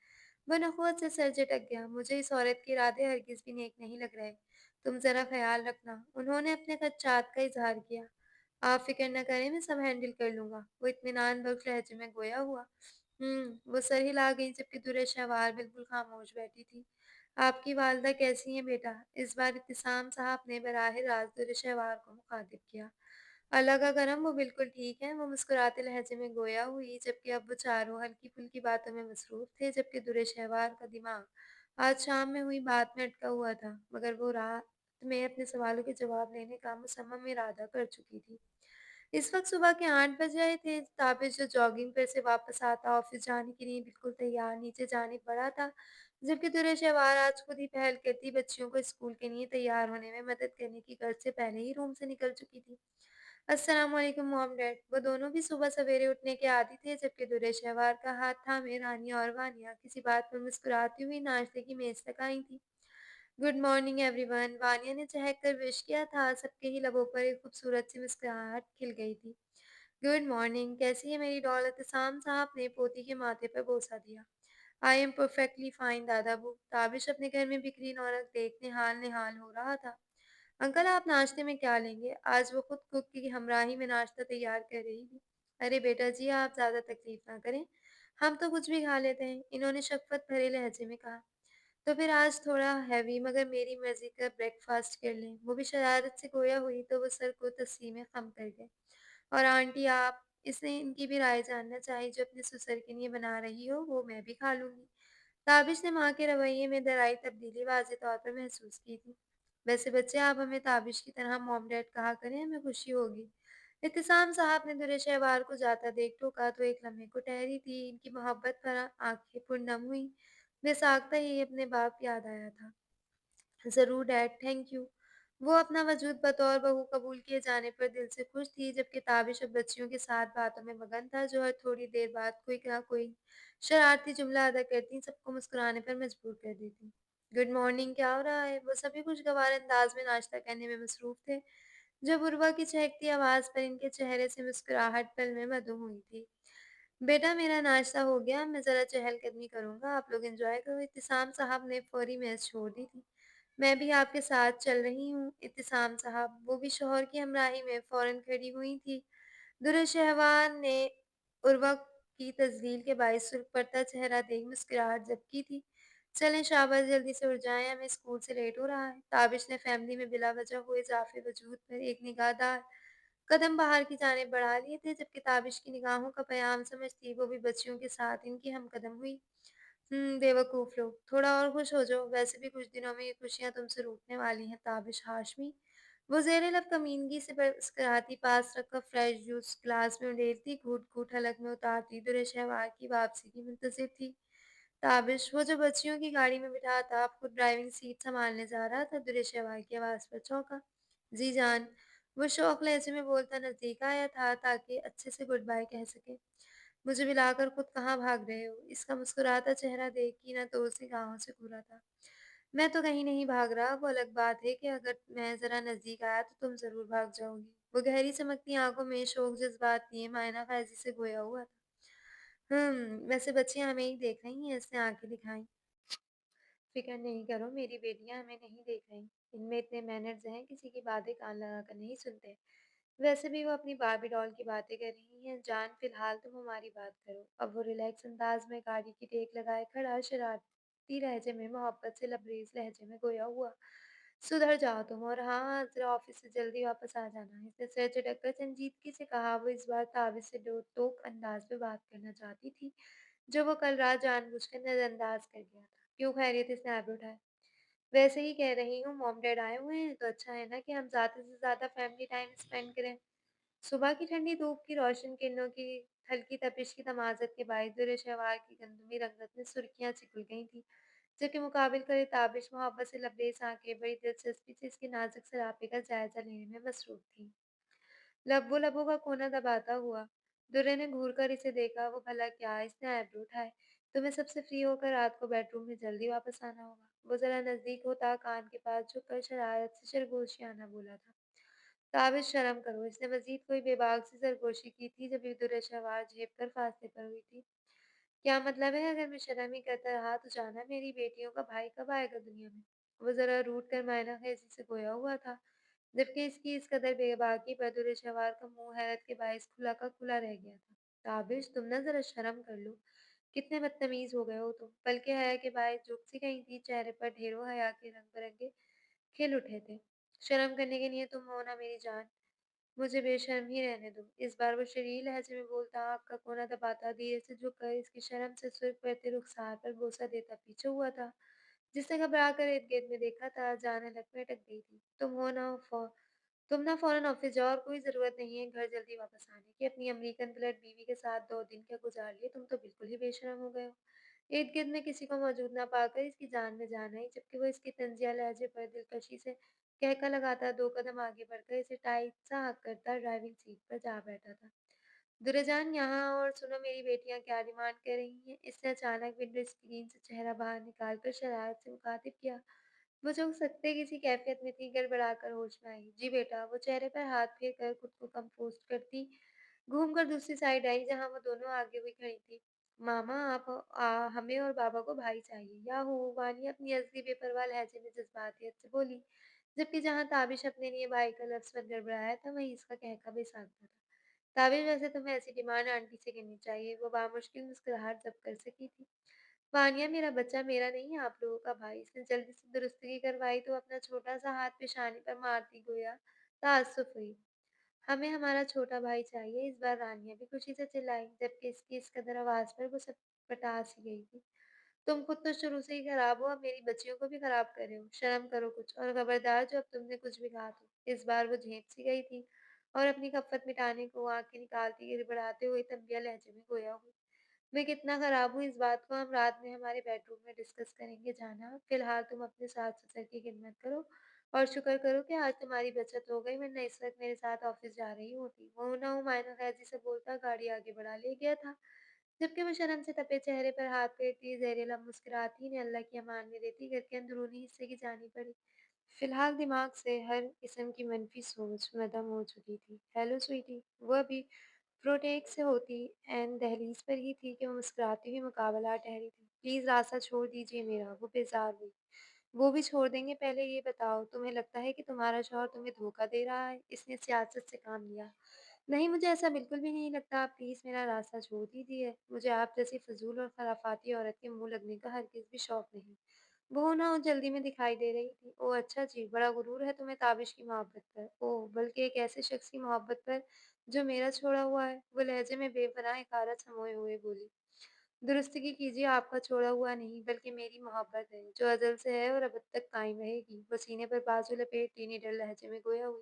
वो नख़वत से सर झटक गया। मुझे इस औरत के इरादे हरगिज़ भी नेक नहीं लग रहे। तुम ज़रा ख़्याल रखना। उन्होंने अपने खदशात का इज़हार किया। आप फ़िक्र न करें, मैं सब हैंडल कर लूँगा। वो इत्मीनान बख्श लहजे में गोया हुआ। वो सर हिला गई जबकि दुर्र-शवार बिल्कुल ख़ामोश बैठी थी। आपकी वालिदा कैसी हैं बेटा? इस बार इत्तिसाम साहब ने बराह रास्त दुर्र-शवार को मुख़ातिब किया। अल्लाह का करम वो बिल्कुल ठीक हैं। वो मुस्कुराते लहजे में गोया हुई जबकि अब वो चारों हल्की-फुल्की बातों में मसरूफ़ थे, जबकि दुर्र-शहवार का दिमाग आज शाम में हुई बात में अटका हुआ था, मगर वो रात में अपने सवालों के जवाब देने का मुसम्मम इरादा कर चुकी थी। इस वक़्त सुबह के 8 बज रहे थे। ताबिश जो जॉगिंग पर से वापस आता ऑफ़िस जाने के लिए बिल्कुल तैयार नीचे जाने पड़ा था, जबकि दुर्र-शहवार आज खुद ही पहल करती बच्चियों को स्कूल के लिए तैयार होने में मदद करने की गर्ज से पहले ही रूम से निकल चुकी थी। अस्सलाम वालेकुम मॉम डैड। वो दोनों भी सुबह सवेरे उठने के आदी थे, जबकि दुर्र-शहवार का हाथ थामे रानिया और वानिया किसी बात पर मुस्कुराती हुई नाश्ते की मेज़ तक आई थीं। गुड मॉर्निंग एवरीवन, वानिया ने चहक कर विश किया था। सबके ही लबों पर एक खूबसूरत सी मुस्कुराहट खिल गई थी। गुड मॉर्निंग, कैसी है मेरी डॉल? एहतसाम साहब ने पोती के माथे पर बोसा दिया। आई एम परफेक्टली फाइन दादाबू। ताबिश अपने घर में बिखरी रौनक देखने हाल निहाल हो रहा था। अंकल आप नाश्ते में क्या लेंगे? आज वो खुद कुक की हमराही में नाश्ता तैयार कर रही थी। अरे बेटा जी, आप ज़्यादा तकलीफ ना करें, हम तो कुछ भी खा लेते हैं, इन्होंने शफ़क़त भरे लहजे में कहा। तो फिर आज थोड़ा हैवी मगर मेरी मर्ज़ी का ब्रेकफ़ास्ट कर लें। वो भी शरारत से गोया हुई तो वो सर को तस्लीम ख़म कर गए। और आंटी आप, इसने इनकी भी राय जानना चाहिए, जो अपने ससुर के लिए बना रही हो वो मैं भी खा लूँगी। ताबिश ने माँ के रवैये में ज़राई तब्दीली वाज़ेह तौर पर महसूस की थी। वैसे बच्चे आप हमें ताबिश की तरह मॉम डैड कहा करें, हमें खुशी होगी। इत्तिसाम साहब ने दुर्र-शहवार को जाता देख टोका तो एक लम्हे को ठहरी थी। इनकी मोहब्बत पर आँखें पुरनम हुईं। बेसाख्ता ही अपने बाप याद आया था। ज़रूर डैड, थैंक यू। वो अपना वजूद बतौर बहू कबूल किए जाने पर दिल से खुश थी, जबकि ताबिश अब बच्चियों के साथ बातों में मगन था, जो हर थोड़ी देर बाद कोई ना कोई शरारती जुमला अदा करती, सबको मुस्कुराने पर मजबूर कर देती। गुड मॉर्निंग, क्या हो रहा है? वो सभी खुशगवार अंदाज में नाश्ता करने में मसरूफ़ थे, जब उर्वा की चहकती आवाज़ पर इनके चेहरे से मुस्कुराहट पल में मधु हुई थी। बेटा मेरा नाश्ता हो गया, मैं ज़रा चहलकदमी करूँगा, आप लोग एंजॉय करो। इत्तिसाम साहब ने फौरी मेज़ छोड़ दी थी। मैं भी आपके साथ चल रही हूँ, इत्तिसाम साहब। वो भी शौहर की हमराही में फ़ौरन खड़ी हुई थी। दुर्र-शहवान ने उर्वा की तज़लील के बाइस सुर्ख़ पड़ता चेहरा देख मुस्कुराहट ज़बकी थी। चलें शाबाश, जल्दी से उठ जाएँ, हमें स्कूल से लेट हो रहा है। ताबिश ने फ़ैमिली में बिला वजह हुए इज़ाफ़े वजूद पर एक निगाहदार कदम बाहर की जानिब बढ़ा लिए थे, जबकि ताबिश की निगाहों का पैगाम समझती वो भी बच्चियों के साथ इनकी हमकदम हुई। बेवकूफ़ लोग, थोड़ा और खुश हो जाओ, वैसे भी कुछ दिनों में ये खुशियाँ तुमसे रूठने वाली हैं ताबिश हाशमी। वो ज़ेरे लब कमीनगी से मुस्कुराती, पास रखकर फ्रेश जूस ग्लास में उंडेलती, घूँट-घूँट हलक में उतारती, दुर्र-शहवार की वापसी की मुंतज़िर थी। ताबिश, वो जो बच्चियों की गाड़ी में बिठा था, अब खुद ड्राइविंग सीट सँभालने जा रहा था, दुर्र-शहवार की आवाज़ पर चौंका। जी जान, वो शौक़ लहज़े में बोलता नज़दीक आया था ताकि अच्छे से गुड बाय कह सके। मुझे मिलाकर खुद कहाँ भाग रहे हो? इसका मुस्कुराता चेहरा देख की ना तो उसी गाहों से घूरा था। मैं तो कहीं नहीं भाग रहा, वो अलग बात है कि अगर मैं ज़रा नज़दीक आया तो तुम ज़रूर भाग जाओगी। वो गहरी चमकती आँखों में शोक जज़्बात लिए मायना फ़ैज़ी से गोया हुआ था। वैसे बच्चियाँ हमें ही देख रही हैं, इसने आँखें दिखाईं। फ़िक्र नहीं करो, मेरी बेटियाँ हमें नहीं देख रहीं। इनमें इतने मैनर्स हैं, किसी की बातें कान लगाकर नहीं सुनते। वैसे भी वो अपनी बार्बी डॉल की बातें कर रही हैं। जान, फ़िलहाल तुम हमारी बात करो। अब वो रिलैक्स अंदाज़ में गाड़ी की टेक लगाए खड़ा शरारती लहज़े में मोहब्बत से लबरेज़ लहज़े में गोया हुआ। सुधर जाओ तुम और हाँ, हाँ, ज़रा ऑफ़िस से जल्दी वापस आ जाना। इसने सिर झटक कर संजीदगी से कहा। वो इस बार ताबिज़ से डो टोक अंदाज़ में बात करना चाहती थी, जो वो कल रात जानबूझकर नज़रअंदाज़ कर गया था। क्यों खैरियत? इसने आईब्रो उठाए। वैसे ही कह रही हूँ, मॉम डैड आए हुए हैं तो अच्छा है ना कि हम ज़्यादा से ज़्यादा फैमिली टाइम स्पेंड करें। सुबह की ठंडी धूप की रोशन किरणों की हल्की तपिश की तमाज़त के बायस दुर्र-शहवार की गंधमी रंगत में सुर्खियाँ सी खुल गई थीं, जबकि मुकाबिल करे ताबिश मोहब्बत से लबरेज़ आँखें बड़ी दिलचस्पी से इसके नाज़ुक सरापे का जायज़ा लेने में मसरूफ़ थीं। लबों का कोना दबाता हुआ दुर्रे ने घूर कर इसे देखा। वो भला क्या? इसने आईब्रो उठाए। तुम्हें सबसे फ्री होकर रात को बेडरूम में जल्दी वापस आना होगा। वो जरा नजदीक होता कान के पास झुककर शरारत से सरगोशियाना बोला था। ताबिश, शर्म करो। इसने मजीद कोई बेबाक सी सरगोशी की थी जब ये दुर्रे शहवार झेप कर फासले पर हुई थी। क्या मतलब है? अगर मैं शर्म ही करता रहा तो जाना मेरी बेटियों का भाई कब आएगा दुनिया में? वो जरा रूठ कर मायना खेजी से गोया हुआ था, जबकि इसकी इस कदर बेबाकी पर दुर्र-शवार का मुँह हैरत के बायस खुला का खुला रह गया था। ताबिश, तुम ना ज़रा शर्म कर लो। कितने बदतमीज़ हो गए हो तुम। पलकें हया के बायस झुक सी गई थीं, चेहरे पर ढेरों हया के रंग-बिरंगे खिल उठे थे। शर्म करने के लिए तुम हो ना मेरी जान। मुझे बेशर्म ही रहने दो। इस बार वो शरीर लहज़े में बोलता, आँख का कोना दबाता, धीरे से झुककर इसकी शर्म से सुर्ख बढ़ते रुखसार पर बोसा देता पीछे हुआ था। जिसने घबरा कर इर्द-गिर्द में देखा था, जान हलक में अटक गई थी। तुम ना फ़ौरन ऑफ़िस जाओ और कोई ज़रूरत नहीं है घर जल्दी वापस आने की। अपनी अमेरिकन ब्लड बीवी के साथ 2 दिन क्या गुज़ार लिए, तुम तो बिल्कुल ही बेशर्म हो गए हो। इर्द-गिर्द में किसी को मौजूद ना पाकर इसकी जान में जान आई, जबकि वो इसके तंज़िया लहज़े पर दिलकशी से कहका लगाता 2 कदम आगे बढ़कर इसे टाइट सा हग करता ड्राइविंग सीट पर जा बैठा था। दुर्जन, यहाँ और सुनो, मेरी बेटियाँ क्या डिमांड कर रही हैं? इसने अचानक विंडो स्क्रीन से चेहरा बाहर निकालकर शरारत से मुखातिब किया। वो जो सकते किसी कैफियत में थी, गड़बड़ाकर होश में आई। जी बेटा। वो चेहरे पर हाथ फेर कर खुद को कंपोज़ करती घूमकर दूसरी साइड आई, जहाँ वो दोनों आगे हुई खड़ी थी। मामा, आप हमें और बाबा को भाई चाहिए। याहू! वानिया अपनी असली बेपरवाह लहजे में जज़्बातियत से बोली, जबकि जहाँ ताबिश अपने लिए भाई का लफ्ज़ पर गड़बड़ाया था, वहीं इसका कहका बेसाख्ता था। ताबिश, वैसे तुम्हें ऐसी डिमांड आंटी से करनी चाहिए। वो बामुश्किल मुस्कुराहट ज़ब्त कर सकी थी। वानिया, मेरा बच्चा मेरा नहीं, आप लोगों का भाई। इसने जल्दी से दुरुस्तगी करवाई तो अपना छोटा-सा हाथ पेशानी पर मारती गोया तअस्सुफ़ हुई। हमें हमारा छोटा भाई चाहिए। इस बार रानिया भी खुशी से चिल्लाई, जबकि इसकी इस कदर आवाज़ पर वो सटपटा सी गई थी। तुम खुद तो शुरू से ही खराब हो, अब मेरी बच्चियों को भी खराब कर रहे हो। शर्म करो कुछ, और खबरदार जो अब तुमने कुछ भी कहा तो। इस बार वो झेंप सी गई थी और अपनी खप्पत मिटाने को आँखें निकालती गिड़गिड़ाते हुए तंबिया लहजे में गोया हुई। मैं कितना खराब हूँ, इस बात को हम रात में हमारे बेडरूम में डिस्कस करेंगे जाना। फिलहाल तुम अपने सास-ससुर की खिदमत करो और शुक्र करो कि आज तुम्हारी बचत हो गई, वरना इस वक़्त मेरे साथ ऑफ़िस जा रही होती। हूँ ना हूँ मायना ख़ैज़ी से बोलता गाड़ी आगे बढ़ा ले गया था, जबकि वो शर्म से तपे चेहरे पर हाथ फेरती, ज़हरीला मुस्कुराती, इन्हें अल्लाह की अमान में देती घर के अंदरूनी हिस्से की जानी पड़ी। फिलहाल दिमाग से हर किस्म की मनफी सोच मदम हो चुकी थी। हेलो स्वीटी। वो अभी प्रोटेक से होती एन दहलीज पर ही थी कि वो मुस्कुराती हुई मुकाबला ठहरी थी। प्लीज़ रास्ता छोड़ दीजिए मेरा। वो बेजार हुई। वो भी छोड़ देंगे। पहले ये बताओ, तुम्हें लगता है कि तुम्हारा शौहर तुम्हें धोखा दे रहा है? इसने सियासत से काम लिया। नहीं, मुझे ऐसा बिल्कुल भी नहीं लगता। आप प्लीज़ मेरा रास्ता छोड़ दीजिए। मुझे आप जैसी फ़ज़ूल और ख़राफ़ाती औरत के मुँह लगने का हरगिज़ भी शौक नहीं। वो ना वो जल्दी में दिखाई दे रही थी। ओह! अच्छा जी, बड़ा गुरूर है तुम्हें ताबिश की मोहब्बत पर। ओह! बल्कि एक ऐसे शख़्स की मोहब्बत पर जो मेरा छोड़ा हुआ है। वो लहज़े में बेपनाह हक़ारत समोए हुए बोली। दुरुस्तगी कीजिए, आपका छोड़ा हुआ नहीं, बल्कि मेरी मोहब्बत है, जो अज़ल से है और अब तक कायम रहेगी। वो सीने पर बाजू लपेटी निडर लहजे में गोया हुई।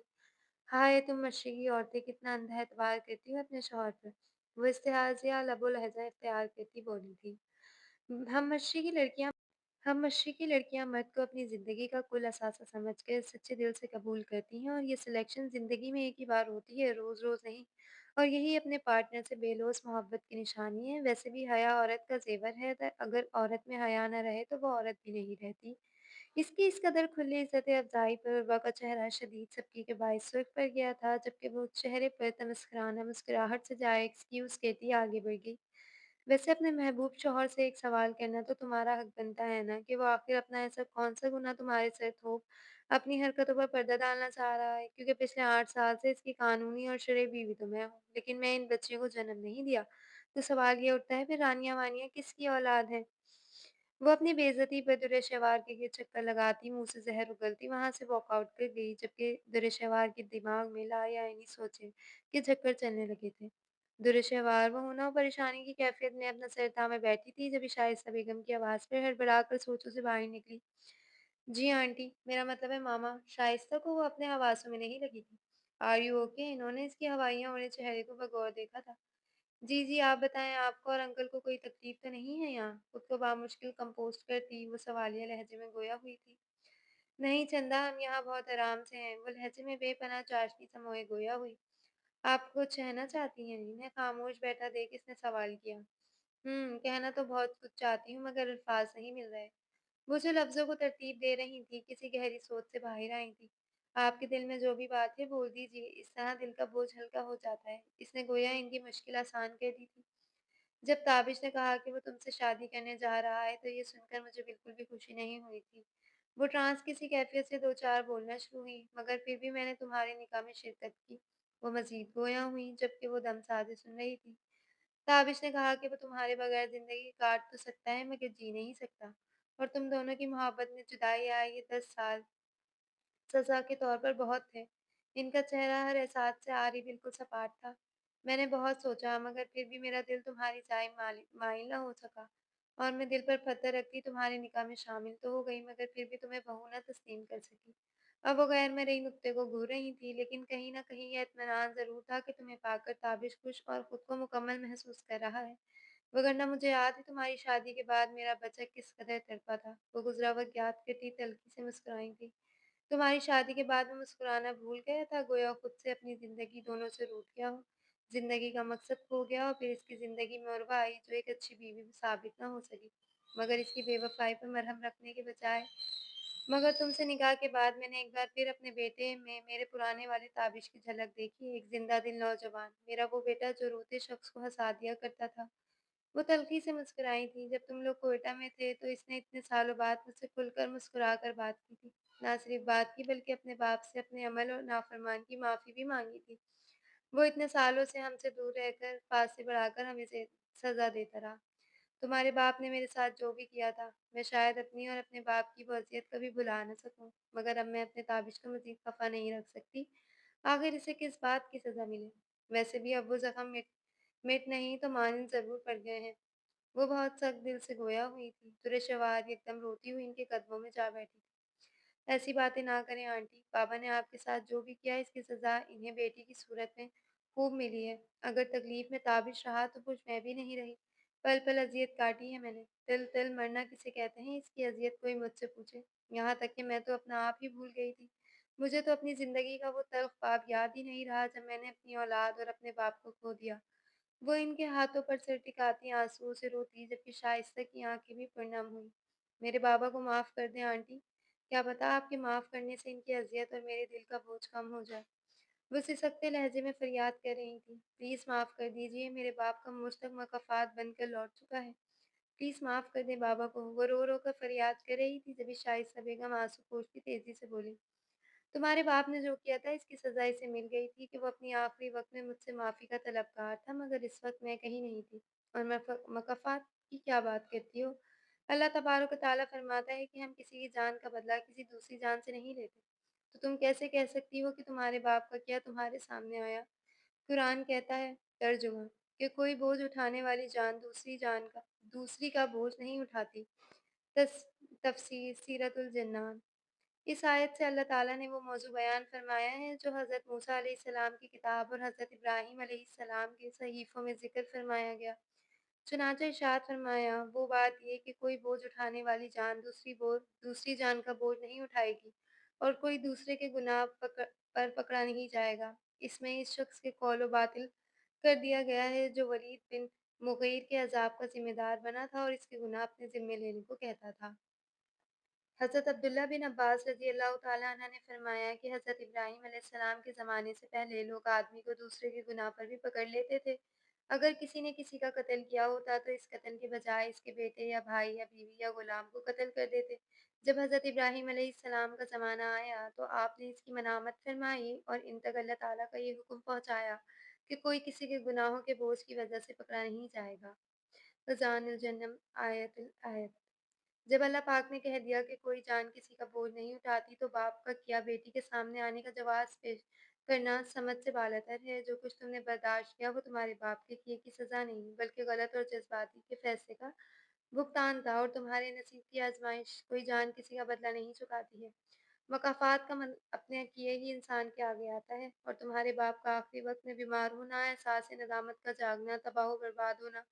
हाय तुम मशरक़ी औरतें कितना अंधा एतबार करती हो अपने शौहर पर। वो इस्तेहाज़िया लबो लहज़ा इख्तियार करती बोली थी। हम मशरक़ी लड़कियाँ हम मशरक़ी लड़कियाँ मर्द को अपनी ज़िंदगी का कुल असासा समझकर सच्चे दिल से कबूल करती हैं और ये सिलेक्शन ज़िंदगी में एक ही बार होती है, रोज़-रोज़ नहीं। और यही अपने पार्टनर से बेलौस मोहब्बत की निशानी है। वैसे भी हया औरत का ज़ेवर है, अगर औरत में हया ना रहे तो वो औरत भी नहीं रहती। इसकी इस कदर खुली इज़्ज़त अफ़ज़ाई पर उर्वा का चेहरा शदीद सब्की के बायस सुर्ख़ पड़ गया था, जबकि वो चेहरे पर तमस्कुराना मुस्कुराहट से जाए एक्सक्यूज़ कहती आगे बढ़ गई। वैसे अपने महबूब शौहर से एक सवाल करना तो तुम्हारा हक बनता है ना कि वो आखिर अपना ऐसा कौन-सा गुनाह तुम्हारे सर थोप अपनी हरकतों पर पर्दा डालना चाह रहा है? क्योंकि पिछले 8 साल से इसकी कानूनी और शरई बीवी तो मैं हूँ, लेकिन मैं इन बच्चियों को जन्म नहीं दिया। तो सवाल ये उठता है फिर रानिया-वानिया किसकी औलाद है? वो अपनी बेइज़्ज़ती पर दुर्र-शवार के चक्कर लगाती, मुँह से ज़हर उगलती वहाँ से वॉकआउट कर गई, जबकि दुर्र-शवार के दिमाग में ला या नहीं सोचे कि चक्कर चलने लगे थे। दुर्र-शवार वो होना परेशानी की कैफ़ियत में अपना सर थामे बैठी थी, जब शाइस्ता बेगम की आवाज़ पर हड़बड़ाकर सोचों से बाहर निकली। जी आंटी, मेरा मतलब है मामा। शाइस्ता को वो अपने हवासों में नहीं लगी थी। Are you okay? इन्होंने इसकी हवाइयाँ उड़े चेहरे को बगौर देखा था। जी, जी, आप बताएँ आपको और अंकल को कोई तकलीफ़ तो नहीं है यहाँ? खुद को बामुश्किल कंपोज़ करती वो सवालिया लहज़े में गोया हुई थी। नहीं चंदा, हम यहाँ बहुत आराम से हैं, वो लहज़े में बेपनाह चाशनी समोए गोया हुई। आप कुछ कहना चाहती हैं? इन्हें खामोश बैठा देख इसने सवाल किया। कहना तो बहुत कुछ चाहती हूँ मगर अल्फ़ाज़ नहीं मिल रहे। वो जो लफ्ज़ों को तरतीब दे रही थी, किसी गहरी सोच से बाहर आई थी। आपके दिल में जो भी बात है बोल दीजिए, इस तरह दिल का बोझ हल्का हो जाता है। इसने गोया इनकी मुश्किल आसान कर दी थी। जब ताबिश ने कहा कि वो तुमसे शादी करने जा रहा है, तो ये सुनकर मुझे बिल्कुल भी खुशी नहीं हुई थी। वो ट्रांस किसी कैफ़ियत से 2-4 बोलना शुरू हुई, मगर फिर भी मैंने तुम्हारे निकाह में शिरकत की। वो मज़ीद गोया हुईं, जबकि वो दम साधे सुन रही थी। ताबिश ने कहा कि वो तुम्हारे बगैर ज़िंदगी काट तो सकता है, मगर जी नहीं सकता। और तुम दोनों की मोहब्बत में जुदाई आए ये 10 साल सज़ा के तौर पर बहुत थे। इनका चेहरा हर एहसास से आरी बिल्कुल सपाट था। मैंने बहुत सोचा मगर फिर भी मेरा दिल तुम्हारी चाह माइल ना हो सका और मैं दिल पर पत्थर रखती तुम्हारे निकाह में शामिल तो हो गई मगर फिर भी तुम्हें बहू ना तस्लीम कर सकी। अब वो गैर मरई नुक्ते को घूर रही थी लेकिन कहीं न कहीं ये इत्मीनान ज़रूर था कि तुम्हें पाकर ताबिश खुश और खुद को मुकम्मल महसूस कर रहा है। वरना मुझे याद है तुम्हारी शादी के बाद मेरा बच्चा किस कदर तड़पा था। वो गुज़रा वक़्त याद करती तल्ख़ी से मुस्कुराई थी। तुम्हारी शादी के बाद मैं मुस्कुराना भूल गया था, गोया खुद से अपनी ज़िंदगी दोनों से रूठ गया हूँ। ज़िंदगी का मकसद खो गया और फिर इसकी ज़िंदगी में उर्वा आई जो एक अच्छी बीवी भी साबित ना हो सकी, मगर इसकी बेवफ़ाई पर मरहम रखने के बजाय। मगर तुमसे निकाह के बाद मैंने एक बार फिर अपने बेटे में मेरे पुराने वाले ताबिश की झलक देखी, एक ज़िंदा दिल नौजवान, मेरा वो बेटा जो रोते शख्स को हँसा दिया करता था। वो तल्ख़ी से मुस्कुराई थी, जब तुम लोग कोयटा में थे तो इसने इतने सालों बाद मुझसे खुलकर मुस्कुरा कर बात की थी। ना सिर्फ़ बात की बल्कि अपने बाप से अपने अमल और नाफ़रमान की माफ़ी भी माँगी थी। वो इतने सालों से हमसे दूर रहकर फासले बढ़ाकर हमें सज़ा देता रहा। तुम्हारे बाप ने मेरे साथ जो भी किया था, मैं शायद अपनी और अपने बाप की वो अज़ियत कभी भुला ना सकूँ, मगर अब मैं अपने ताबिश को मज़ीद ख़फ़ा नहीं रख सकती। आखिर इसे किस बात की सज़ा मिले? वैसे भी अब वो ज़ख्म मिट मिट नहीं तो मानिंद ज़रूर पड़ गए हैं। वो बहुत सख्त दिल से गोया हुई थी। दुर्र-शवार एकदम रोती हुई इनके कदमों में जा बैठी थी। ऐसी बातें ना करें आंटी। पापा ने आपके साथ जो भी किया इसकी सज़ा इन्हें बेटी की सूरत में खूब मिली है। अगर तकलीफ़ में ताबिश रहा तो खुश मैं भी नहीं रही। पल-पल अज़ियत काटी है मैंने। तिल-तिल मरना किसे कहते हैं इसकी अज़ियत कोई मुझसे पूछे। यहाँ तक कि मैं तो अपना आप ही भूल गई थी। मुझे तो अपनी ज़िंदगी का वो तल्ख़ ख्वाब याद ही नहीं रहा जब मैंने अपनी औलाद और अपने बाप को खो दिया। वो इनके हाथों पर सिर टिकाती आँसुओं से रोती जबकि शाइस्ता की आँखें भी पुरनम हुईं। मेरे बाबा को माफ़ कर दें आंटी। क्या पता आपके माफ़ करने से इनकी अज़ियत और मेरे दिल का बोझ कम हो जाए। वो सिसकते लहजे में फरियाद कर रही थी। प्लीज़ माफ़ कर दीजिए, मेरे बाप का मुझ तक मकफ़ात बनकर लौट चुका है। प्लीज़ माफ़ कर दें बाबा को। वो रो-रो कर फरियाद कर रही थी जभी शाइस्ता बेगम आँसू पोंछती तेज़ी से बोली। तुम्हारे बाप ने जो किया था इसकी सज़ा इसे मिल गई थी कि वो अपनी आखिरी वक़्त में मुझसे माफ़ी का तलबगार था मगर इस वक़्त मैं कहीं नहीं थी। और मकफ़ात की क्या बात करती हो? अल्लाह तबारक व तआला फ़रमाता है कि हम किसी की जान का बदला किसी दूसरी जान से नहीं लेते। तो तुम कैसे कह सकती हो कि तुम्हारे बाप का किया तुम्हारे सामने आया? कुरान कहता है तर्जुमा کہ کوئی بوجھ اٹھانے والی جان دوسری کا بوجھ نہیں اٹھاتی۔ تس تفسیر سیرت الجنان۔ اس آیت سے اللہ تعالیٰ نے وہ موضوع بیان فرمایا ہے جو حضرت موسیٰ علیہ السلام کی کتاب اور حضرت ابراہیم علیہ السلام کے صحیفوں میں ذکر فرمایا گیا۔ چنانچہ ارشاد فرمایا، وہ بات یہ کہ کوئی بوجھ اٹھانے والی جان دوسری جان کا بوجھ نہیں اٹھائے گی اور کوئی دوسرے کے گناہ پر پکڑا نہیں جائے گا۔ اس میں اس شخص کے قول و باطل کر دیا گیا ہے جو ولید بن مغیر کے عذاب کا ذمہ دار بنا تھا اور اس کے گناہ اپنے ذمے لینے کو کہتا تھا۔ حضرت عبداللہ بن عباس رضی اللہ تعالیٰ عنہ نے فرمایا کہ حضرت ابراہیم علیہ السلام کے زمانے سے پہلے لوگ آدمی کو دوسرے کے گناہ پر بھی پکڑ لیتے تھے۔ اگر کسی نے کسی کا قتل کیا ہوتا تو اس قتل کے بجائے اس کے بیٹے یا بھائی یا بیوی یا غلام کو قتل کر دیتے۔ جب حضرت ابراہیم علیہ السلام کا زمانہ آیا تو آپ نے اس کی منامت فرمائی اور ان تک اللہ تعالیٰ کا یہ حکم پہنچایا کہ کوئی کسی کے گناہوں کے بوجھ کی وجہ سے پکڑا نہیں جائے گا۔ فضان الجنم آیت جب اللہ پاک نے کہہ دیا کہ کوئی جان کسی کا بوجھ نہیں اٹھاتی تو باپ کا کیا بیٹی کے سامنے آنے کا جواز پیش کرنا سمجھ سے بالاتر ہے۔ جو کچھ تم نے برداشت کیا وہ تمہارے باپ کے کیے کی سزا نہیں بلکہ غلط اور جذباتی کے فیصلے کا بھگتان تھا، اور تمہارے نصیب کی آزمائش کوئی جان کسی کا بدلہ نہیں چکاتی ہے۔ مکافات کا اپنے کیے ہی انسان کے آگے آتا ہے، اور تمہارے باپ کا آخری وقت میں بیمار ہونا، احساس ندامت کا جاگنا، تباہ و برباد ہونا،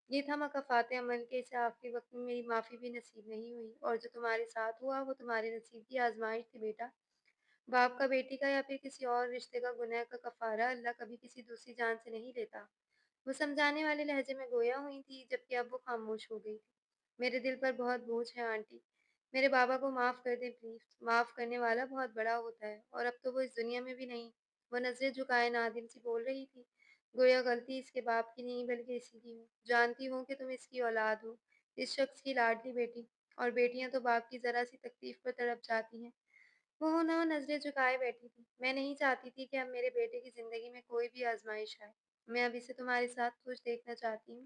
یہ تھا مکافات عمل کے اسے آخری وقت میں میری معافی بھی نصیب نہیں ہوئی، اور جو تمہارے ساتھ ہوا وہ تمہارے نصیب کی آزمائش تھی بیٹا۔ باپ کا بیٹی کا یا پھر کسی اور رشتے کا گناہ کا کفارہ اللہ کبھی کسی دوسری جان سے نہیں لیتا۔ وہ سمجھانے والے لہجے میں گویا ہوئی تھی جبکہ اب وہ خاموش ہو گئی تھی۔ میرے دل پر بہت بوجھ ہے آنٹی، میرے بابا کو معاف کر دیں پلیز۔ معاف کرنے والا بہت بڑا ہوتا ہے، اور اب تو وہ اس دنیا میں بھی نہیں۔ وہ نظریں جھکائے نادم سی بول رہی تھی، گویا غلطی اس کے باپ کی نہیں بلکہ اسی کی ہو۔ جانتی ہوں کہ تم اس کی اولاد ہو، اس شخص کی لاڈلی بیٹی، اور بیٹیاں تو باپ کی ذرا سی تکلیف پر تڑپ جاتی ہیں۔ وہ نہ نظریں جھکائے بیٹھی تھی۔ میں نہیں چاہتی تھی کہ اب میرے بیٹے کی زندگی میں کوئی بھی آزمائش آئے۔ میں اب اسے تمہارے ساتھ خوش دیکھنا چاہتی ہوں،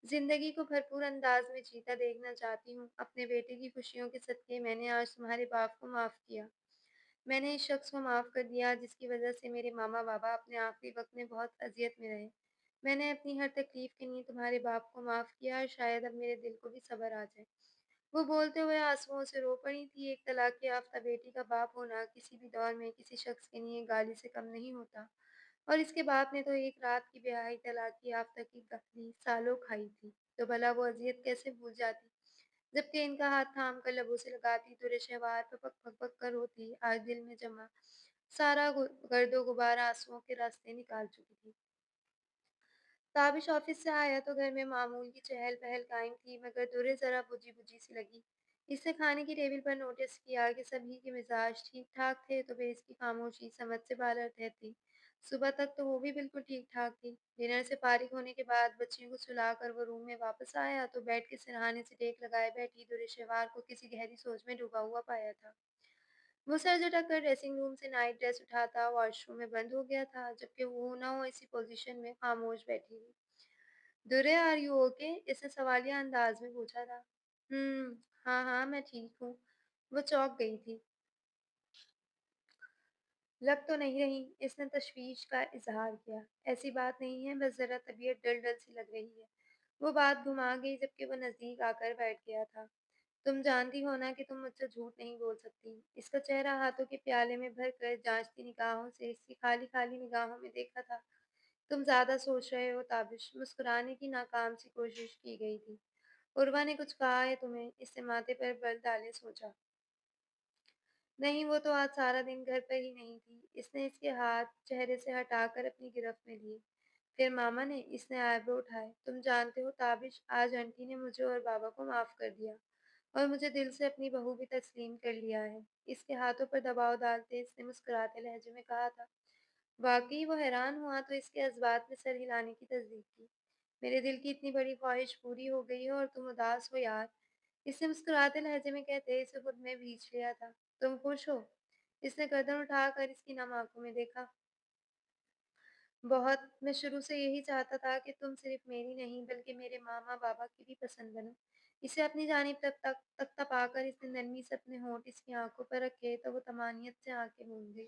زندگی کو بھرپور انداز میں جیتا دیکھنا چاہتی ہوں۔ اپنے بیٹے کی خوشیوں کے صدقے میں نے آج تمہارے باپ کو معاف کیا۔ میں نے اس شخص کو معاف کر دیا جس کی وجہ سے میرے ماما بابا اپنے آخری وقت میں بہت اذیت میں رہے۔ میں نے اپنی ہر تکلیف کے لیے تمہارے باپ کو معاف کیا، اور شاید اب میرے دل کو بھی صبر آ جائے۔ وہ بولتے ہوئے آنسوؤں سے رو پڑی تھی۔ ایک طلاق یافتہ بیٹی کا باپ ہونا کسی بھی دور میں کسی شخص کے لیے گالی سے کم نہیں ہوتا، اور اس کے باپ نے تو ایک رات کی بیاہی طلاق یافتہ کی گالی سالوں کھائی تھی، تو بھلا وہ اذیت کیسے بھول جاتی؟ جبکہ ان کا ہاتھ تھام کر لبوں سے لگاتی تو رشوار پہ پک پک پک کر روتی، آج دل میں جمع سارا گرد و غبار آنسوؤں کے راستے نکال چکی تھی۔ تابش آفس سے آیا تو گھر میں معمول کی چہل پہل قائم تھی، مگر درے ذرا بجھی بجھی سی لگی۔ اس نے کھانے کی ٹیبل پر نوٹس کیا کہ سبھی کے مزاج ٹھیک ٹھاک تھے تو اس کی خاموشی سمجھ سے بالاتر تھی۔ صبح تک تو وہ بھی بالکل ٹھیک ٹھاک تھی۔ ڈنر سے فارغ ہونے کے بعد بچیوں کو سلا کر وہ روم میں واپس آیا تو بیڈ کے سرہانے سے ٹیک لگائے بیٹھی درے شوار کو کسی گہری سوچ میں ڈوبا ہوا پایا تھا۔ وہ سر جھٹک کر ڈریسنگ روم سے نائٹ ڈریس اٹھاتا واش روم میں بند ہو گیا تھا، جبکہ وہ نہ ہو اسی پوزیشن میں خاموش بیٹھی ہوئی۔ درے آر یو اوکے؟ اس نے سوالیہ انداز میں پوچھا تھا۔ ہاں ہاں میں ٹھیک ہوں۔ وہ چونک گئی تھی۔ لگ تو نہیں رہی، اس نے تشویش کا اظہار کیا۔ ایسی بات نہیں ہے، بس ذرا طبیعت ڈل ڈل سی لگ رہی ہے۔ وہ بات گھما گئی جبکہ وہ نزدیک آ کر بیٹھ گیا تھا۔ تم جانتی ہو نا کہ تم مجھ سے جھوٹ نہیں بول سکتی۔ اس کا چہرہ ہاتھوں کے پیالے میں بھر کر جانچتی نگاہوں سے اس کی خالی خالی نگاہوں میں دیکھا تھا۔ تم زیادہ سوچ رہے ہو تابش۔ مسکرانے کی ناکام سی کوشش کی گئی تھی۔ عروہ نے کچھ کہا ہے تمہیں؟ اس نے ماتھے پر بل ڈالے سوچا۔ نہیں، وہ تو آج سارا دن گھر پر ہی نہیں تھی۔ اس نے اس کے ہاتھ چہرے سے ہٹا کر اپنی گرفت میں لیے۔ پھر ماما نے؟ اس نے آئی برو اٹھائے۔ تم جانتے ہو تابش، آج آنٹی نے مجھے اور بابا کو معاف کر دیا، اور مجھے دل سے اپنی بہو بھی تسلیم کر لیا ہے۔ اس کے ہاتھوں پر دباؤ ڈالتے اس نے مسکراتے لہجے میں کہا تھا۔ واقعی وہ حیران ہوا تو اس کے جذبات میں سر ہلانے کی تصدیق کی۔ میرے دل کی اتنی بڑی خواہش پوری ہو گئی ہے اور تم اداس ہو یار، اس نے مسکراتے لہجے میں کہتے اسے خود میں بھیج لیا تھا۔ تم خوش ہو؟ اس نے گردن اٹھا کر اس کی نم آنکھوں میں دیکھا۔ بہت۔ میں شروع سے یہی چاہتا تھا کہ تم صرف میری نہیں بلکہ میرے ماما بابا کی بھی پسند بنو۔ اسے اپنی جانب تک تپا کر اس نے نرمی سے اپنے ہونٹ اس کی آنکھوں پر رکھے تو وہ طمانینت سے آنکھیں موند گئی۔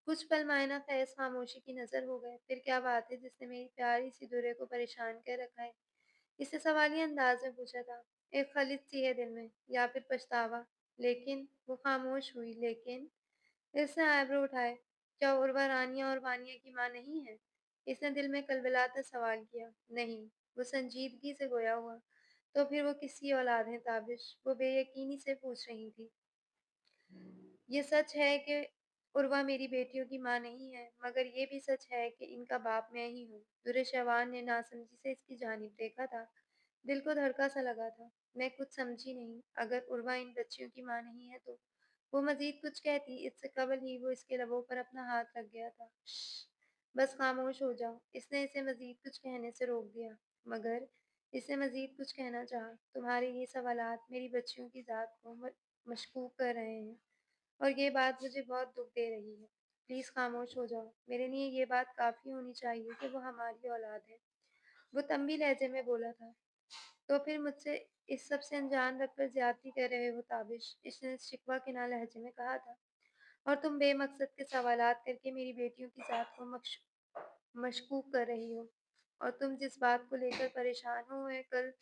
कुछ पल मायना ख़ैज़ खामोशी की नज़र हो गए। फिर क्या बात है जिसने मेरी प्यारी सी दुर्रे को परेशान कर रखा है? इसने सवालिया अंदाज़ में पूछा था। एक खलिश सी है दिल में या फिर पछतावा? लेकिन वो खामोश हुई। लेकिन इसने आईब्रो उठाए। क्या उर्वा रानिया और वानिया की माँ नहीं है? इसने दिल में कलवलाता सवाल किया। नहीं, वो संजीदगी से गोया हुआ। तो फिर वो किसकी औलाद है ताबिश? वो बेयकीनी से पूछ रही थी। ये सच है कि उर्वा मेरी बेटियों की माँ नहीं है, मगर ये भी सच है कि इनका बाप मैं ही हूँ। दुर्र-ए-शवान ने नासमझी से इसकी जानिब देखा था। दिल को धड़का सा लगा था। मैं कुछ समझी नहीं। अगर उर्वा इन बच्चियों की माँ नहीं है तो? वो मज़ीद कुछ कहती, इससे कबल ही वो इसके लबों पर अपना हाथ रख गया था। श्श! बस खामोश हो जाओ। इसने इसे मज़ीद कुछ कहने से रोक दिया। मगर इसने मज़ीद कुछ कहना चाहा। तुम्हारे ये सवालात मेरी बच्चियों की ज़ात को मशकूक कर रहे हैं। और ये बात मुझे बहुत दुख दे रही है। प्लीज़ खामोश हो जाओ। मेरे लिए ये बात काफ़ी होनी चाहिए कि वो हमारी औलाद है। वो तंबी लहजे में बोला था। तो फिर मुझसे इस सब से अनजान रखकर ज़्यादती कर रहे हो ताबिश, इसने शिकवा के ना लहजे में कहा था। और तुम बेमकसद के सवालात करके मेरी बेटियों की ज़ात को मशकूक कर रही हो। और तुम जिस बात को लेकर परेशान हो, मैं कल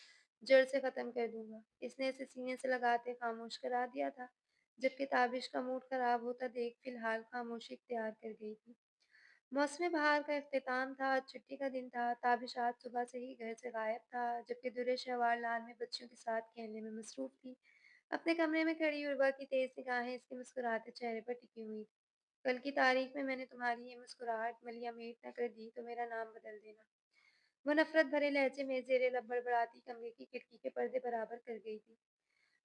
जड़ से ख़त्म कर दूँगा। इसने इसे सीने से लगाते खामोश करा दिया था, जबकि ताबिश का मूड ख़राब होता देख फ़िलहाल खामोशी इख्तियार कर गई थी। मौसम बहार का इख्तिताम था, आज छुट्टी का दिन था। ताबिश आज सुबह से ही घर से गायब था, जबकि दुर्र-ए-शहवार लाल में बच्चियों के साथ खेलने में मसरूफ़ थी। अपने कमरे में खड़ी उर्वा की तेज़ निगाहें इसके मुस्कुराते चेहरे पर टिकी हुई थीं। कल की तारीख में मैंने तुम्हारी ये मुस्कुराहट मलिया-मेट न कर दी तो मेरा नाम बदल देना। वो नफ़रत भरे लहजे में ज़ेरे लब बड़बड़ाती कमरे की खिड़की के पर्दे बराबर कर गई थी।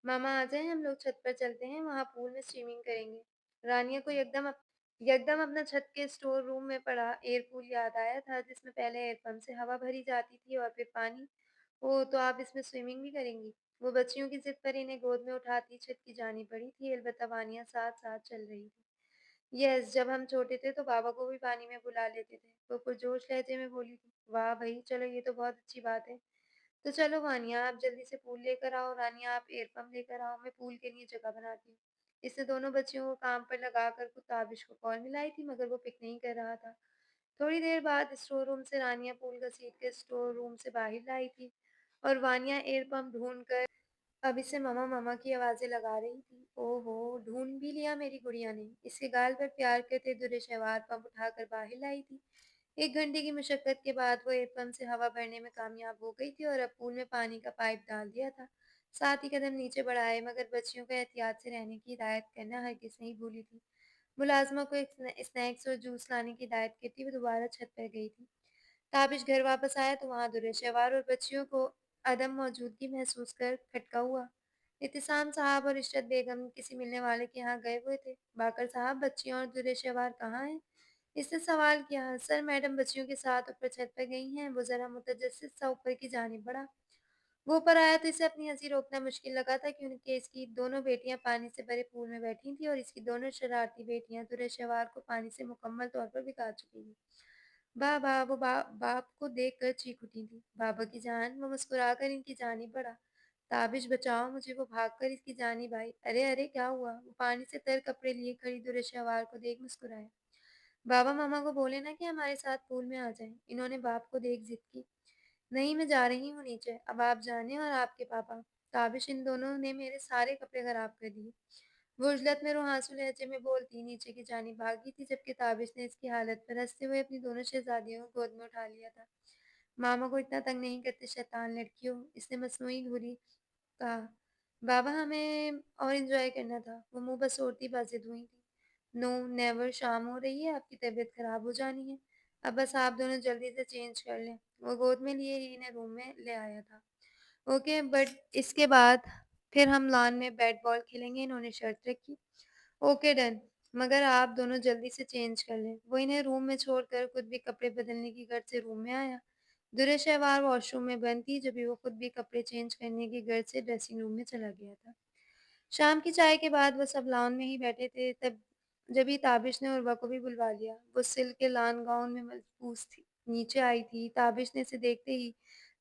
मामा आ जाएँ, हम लोग छत पर चलते हैं, वहाँ पूल में स्विमिंग करेंगे। रानिया को यकदम अपना छत के स्टोर रूम में पड़ा एयर कूल याद आया था, जिसमें पहले एयर पंप से हवा भरी जाती थी और फिर पानी। ओह! तो आप इसमें स्विमिंग भी करेंगी? वो बच्चियों की ज़िद पर इन्हें गोद में उठाती छत की जानिब बढ़ी थी, अलबत्ता वानिया साथ-साथ चल रही थी। यस, जब हम छोटे थे तो बाबा को भी पानी में बुला लेते थे। वो पुरजोश लहजे में बोली थी। वाह भई, चलो ये तो बहुत अच्छी बात है। तो चलो वानिया, आप जल्दी से पूल लेकर आओ। रानिया, आप एयर पंप लेकर आओ, मैं पूल के लिए जगह बनाती हूँ। इसने दोनों बच्चियों को काम पर लगाकर खुद ताबिश को कॉल मिलाई थी, मगर वो पिक नहीं कर रहा था। थोड़ी देर बाद स्टोर रूम से रानिया पूल घसीट कर स्टोर रूम से बाहर लाई थी और वानिया एयर पंप ढूंढ कर अब इसे ममा ममा की आवाज़ें लगा रही थी। ओहो! ढूँढ भी लिया मेरी गुड़िया ने। इसके गाल पर प्यार करते दुर्र-ए-शहवार पंप उठाकर बाहर लाई थी। 1 घंटे की मशक्कत के बाद वो एयर पंप से हवा भरने में कामयाब हो गई थी और अब पूल में पानी का पाइप डाल दिया था। साथ ही कदम नीचे बढ़ाए, मगर बच्चियों को एहतियात से रहने की हिदायत करना हरगिज़ नहीं भूली थी। मुलाज़िमा को एक स्नैक्स और जूस लाने की हिदायत करती हुए दोबारा छत पर गई थी। ताबिश घर वापस आया तो वहाँ दुर्र-ए-शहवार और बच्चियों को अदम मौजूदगी महसूस कर खटका हुआ। इत्तिसाम साहब और इशरत बेगम किसी मिलने वाले के यहाँ गए हुए थे। बाकर साहब, बच्चियाँ और दुर्र-ए-शहवार कहाँ हैं? इसने सवाल किया। सर, मैडम बच्चियों के साथ ऊपर छत पर गई हैं। वो ज़रा मुतजस्सिस सा ऊपर की जानिब बढ़ा। वो ऊपर आया तो इसे अपनी हँसी रोकना मुश्किल लगा था, क्योंकि इसकी दोनों बेटियाँ पानी से भरे पूल में बैठी थीं और इसकी दोनों शरारती बेटियाँ दुर्र-ए-शहवार को पानी से मुकम्मल तौर पर भिगा चुकी थीं। बाबा! वो बाप को देखकर चीख उठी थी। बाबा की जान! वो मुस्कुराकर इनकी जानिब बढ़ा। ताबिश, बचाओ मुझे! वो भागकर इसकी जानिब आई। अरे अरे, क्या हुआ? वो पानी से तर कपड़े लिए खड़ी दुर्र-ए-शहवार को देख मुस्कुराया। बाबा मामा को बोले ना कि हमारे साथ पूल में आ जाएं। इन्होंने बाप को देख जिद की। नहीं, मैं जा रही हूँ नीचे। अब आप जाने और आपके पापा। ताबिश, इन दोनों ने मेरे सारे कपड़े खराब कर दिए। वो उजलत में रुहाँसू लहजे में बोलती नीचे की जानिब भागी थी, जबकि ताबिश ने इसकी हालत पर हंसते हुए अपनी दोनों शहजादियों को गोद में उठा लिया था। मामा को इतना तंग नहीं करते शैतान लड़कियों, इसने मसनूई घुरी कहा। बाबा, हमें और एंजॉय करना था। वो मुंह बसोरती बातें हुई थी। नो नेवर, शाम हो रही है, आपकी तबीयत खराब हो जानी है। अब बस आप दोनों जल्दी से चेंज कर लें। वो गोद में लिए ही इन्हें रूम में ले आया था। ओके, बट इसके बाद फिर हम लॉन में बैट बॉल खेलेंगे, इन्होंने शर्त रखी। ओके डन, मगर आप दोनों जल्दी से चेंज कर लें। वो इन्हें रूम में छोड़कर खुद भी कपड़े बदलने की गर्ज से रूम में आया। दुर्र-ए-शहवार वॉशरूम में बंद थी, जबकि वो खुद भी कपड़े चेंज करने की गर्ज से ड्रेसिंग रूम में चला गया था। शाम की चाय के बाद वो सब लॉन में ही बैठे थे, जभी ताबिश ने उर्वा को भी बुलवा लिया। वो सिल्क के लॉन गाउन में मलबूस थी। नीचे आई थी। ताबिश ने इसे देखते ही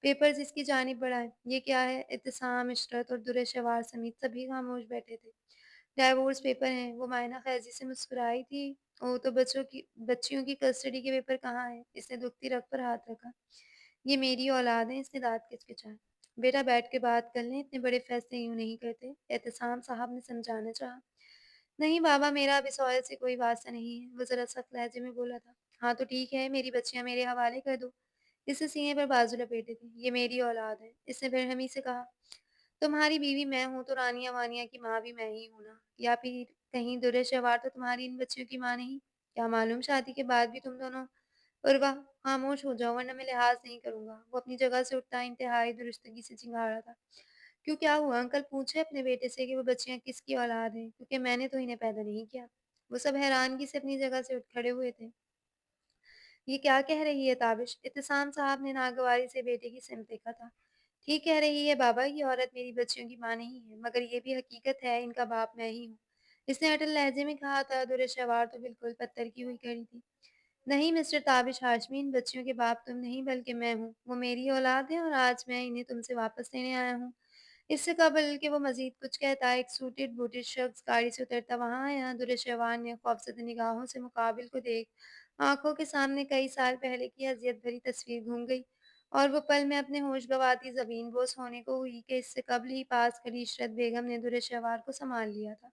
पेपर्स इसकी जानिब बढ़ाए। ये क्या है? इत्तेसाम, इशरत और दुर्र-ए-शहवार समेत सभी खामोश बैठे थे। डाइवोर्स पेपर हैं, वो मायना ख़ैज़ी से मुस्कुराई थी। ओह! तो बच्चियों की कस्टडी के पेपर कहाँ हैं? इसने दुखती रग पर हाथ रखा। ये मेरी औलाद है, इसने दाँत किचकिचाए। बेटा बैठ के बात कर लें, इतने बड़े फ़ैसले यूँ नहीं करते, एहतसाम साहब ने समझाना चाहा। नहीं बाबा, मेरा अब इस औरत से कोई वास्ता नहीं है, वो ज़रा सख्त लहज़े में बोला था। हाँ, तो ठीक है, मेरी बच्चियाँ मेरे हवाले कर दो। इसने सीने पर बाजू लपेटे थे। ये मेरी औलाद है, इसने बेरहमी से कहा। तुम्हारी बीवी मैं हूँ, तो रानिया-वानिया की माँ भी मैं ही हूँ ना। या फिर कहीं दुर्र-शवार तो तुम्हारी इन बच्चियों की माँ नहीं? क्या मालूम शादी के बाद भी तुम दोनों। और वाह! खामोश हो जाओ वरना मैं लिहाज़ नहीं करूँगा। वो अपनी जगह से उठता इंतहाई दुरुस्तगी से चिंगाड़ा था। क्यों क्या हुआ अंकल पूछे अपने बेटे से कि वो बच्चियाँ किसकी औलाद हैं, क्योंकि मैंने तो इन्हें पैदा नहीं किया। वो सब हैरानगी से अपनी जगह से उठ खड़े हुए थे। ये क्या कह रही है ताबिश? इत्तेसाम साहब ने नागवारी से बेटे की सिमत देखा था। ठीक कह रही है बाबा, ये औरत मेरी बच्चियों की माँ नहीं है, मगर ये भी हकीकत है इनका बाप मैं ही हूँ। इसने अटल लहजे में कहा था, दुर्र-शवार तो बिल्कुल पत्थर की हुई खड़ी थी। नहीं मिस्टर ताबिश हाशमी, इन बच्चियों के बाप तुम नहीं बल्कि मैं हूँ। वो मेरी औलाद है और आज मैं इन्हें तुमसे वापस लेने आया हूँ। इससे कबल कि वो मज़ीद कुछ कहता, एक सूटेड-बूटेड शख्स गाड़ी से उतरता वहाँ आया। दुर्र-शवार ने खौफज़दा निगाहों से मुक़ाबिल को देख आँखों के सामने कई साल पहले की अज़ियत भरी तस्वीर घूम गई और वो पल में अपने होश गँवाती ज़मीन बोस होने को हुई कि इससे कबल ही पास खड़ी इशरत बेगम ने दुर्र-शवार को सँभाल लिया था।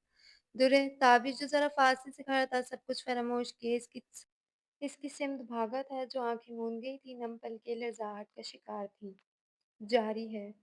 दुर्र ताबिश जो ज़रा फ़ासले से खड़ा था, सब कुछ फ़रामोश किए इसकी सिमत भागा था, जो आँखें मूंद गई थी, नम पलकें लरज़ाहट का शिकार थीं। जारी है।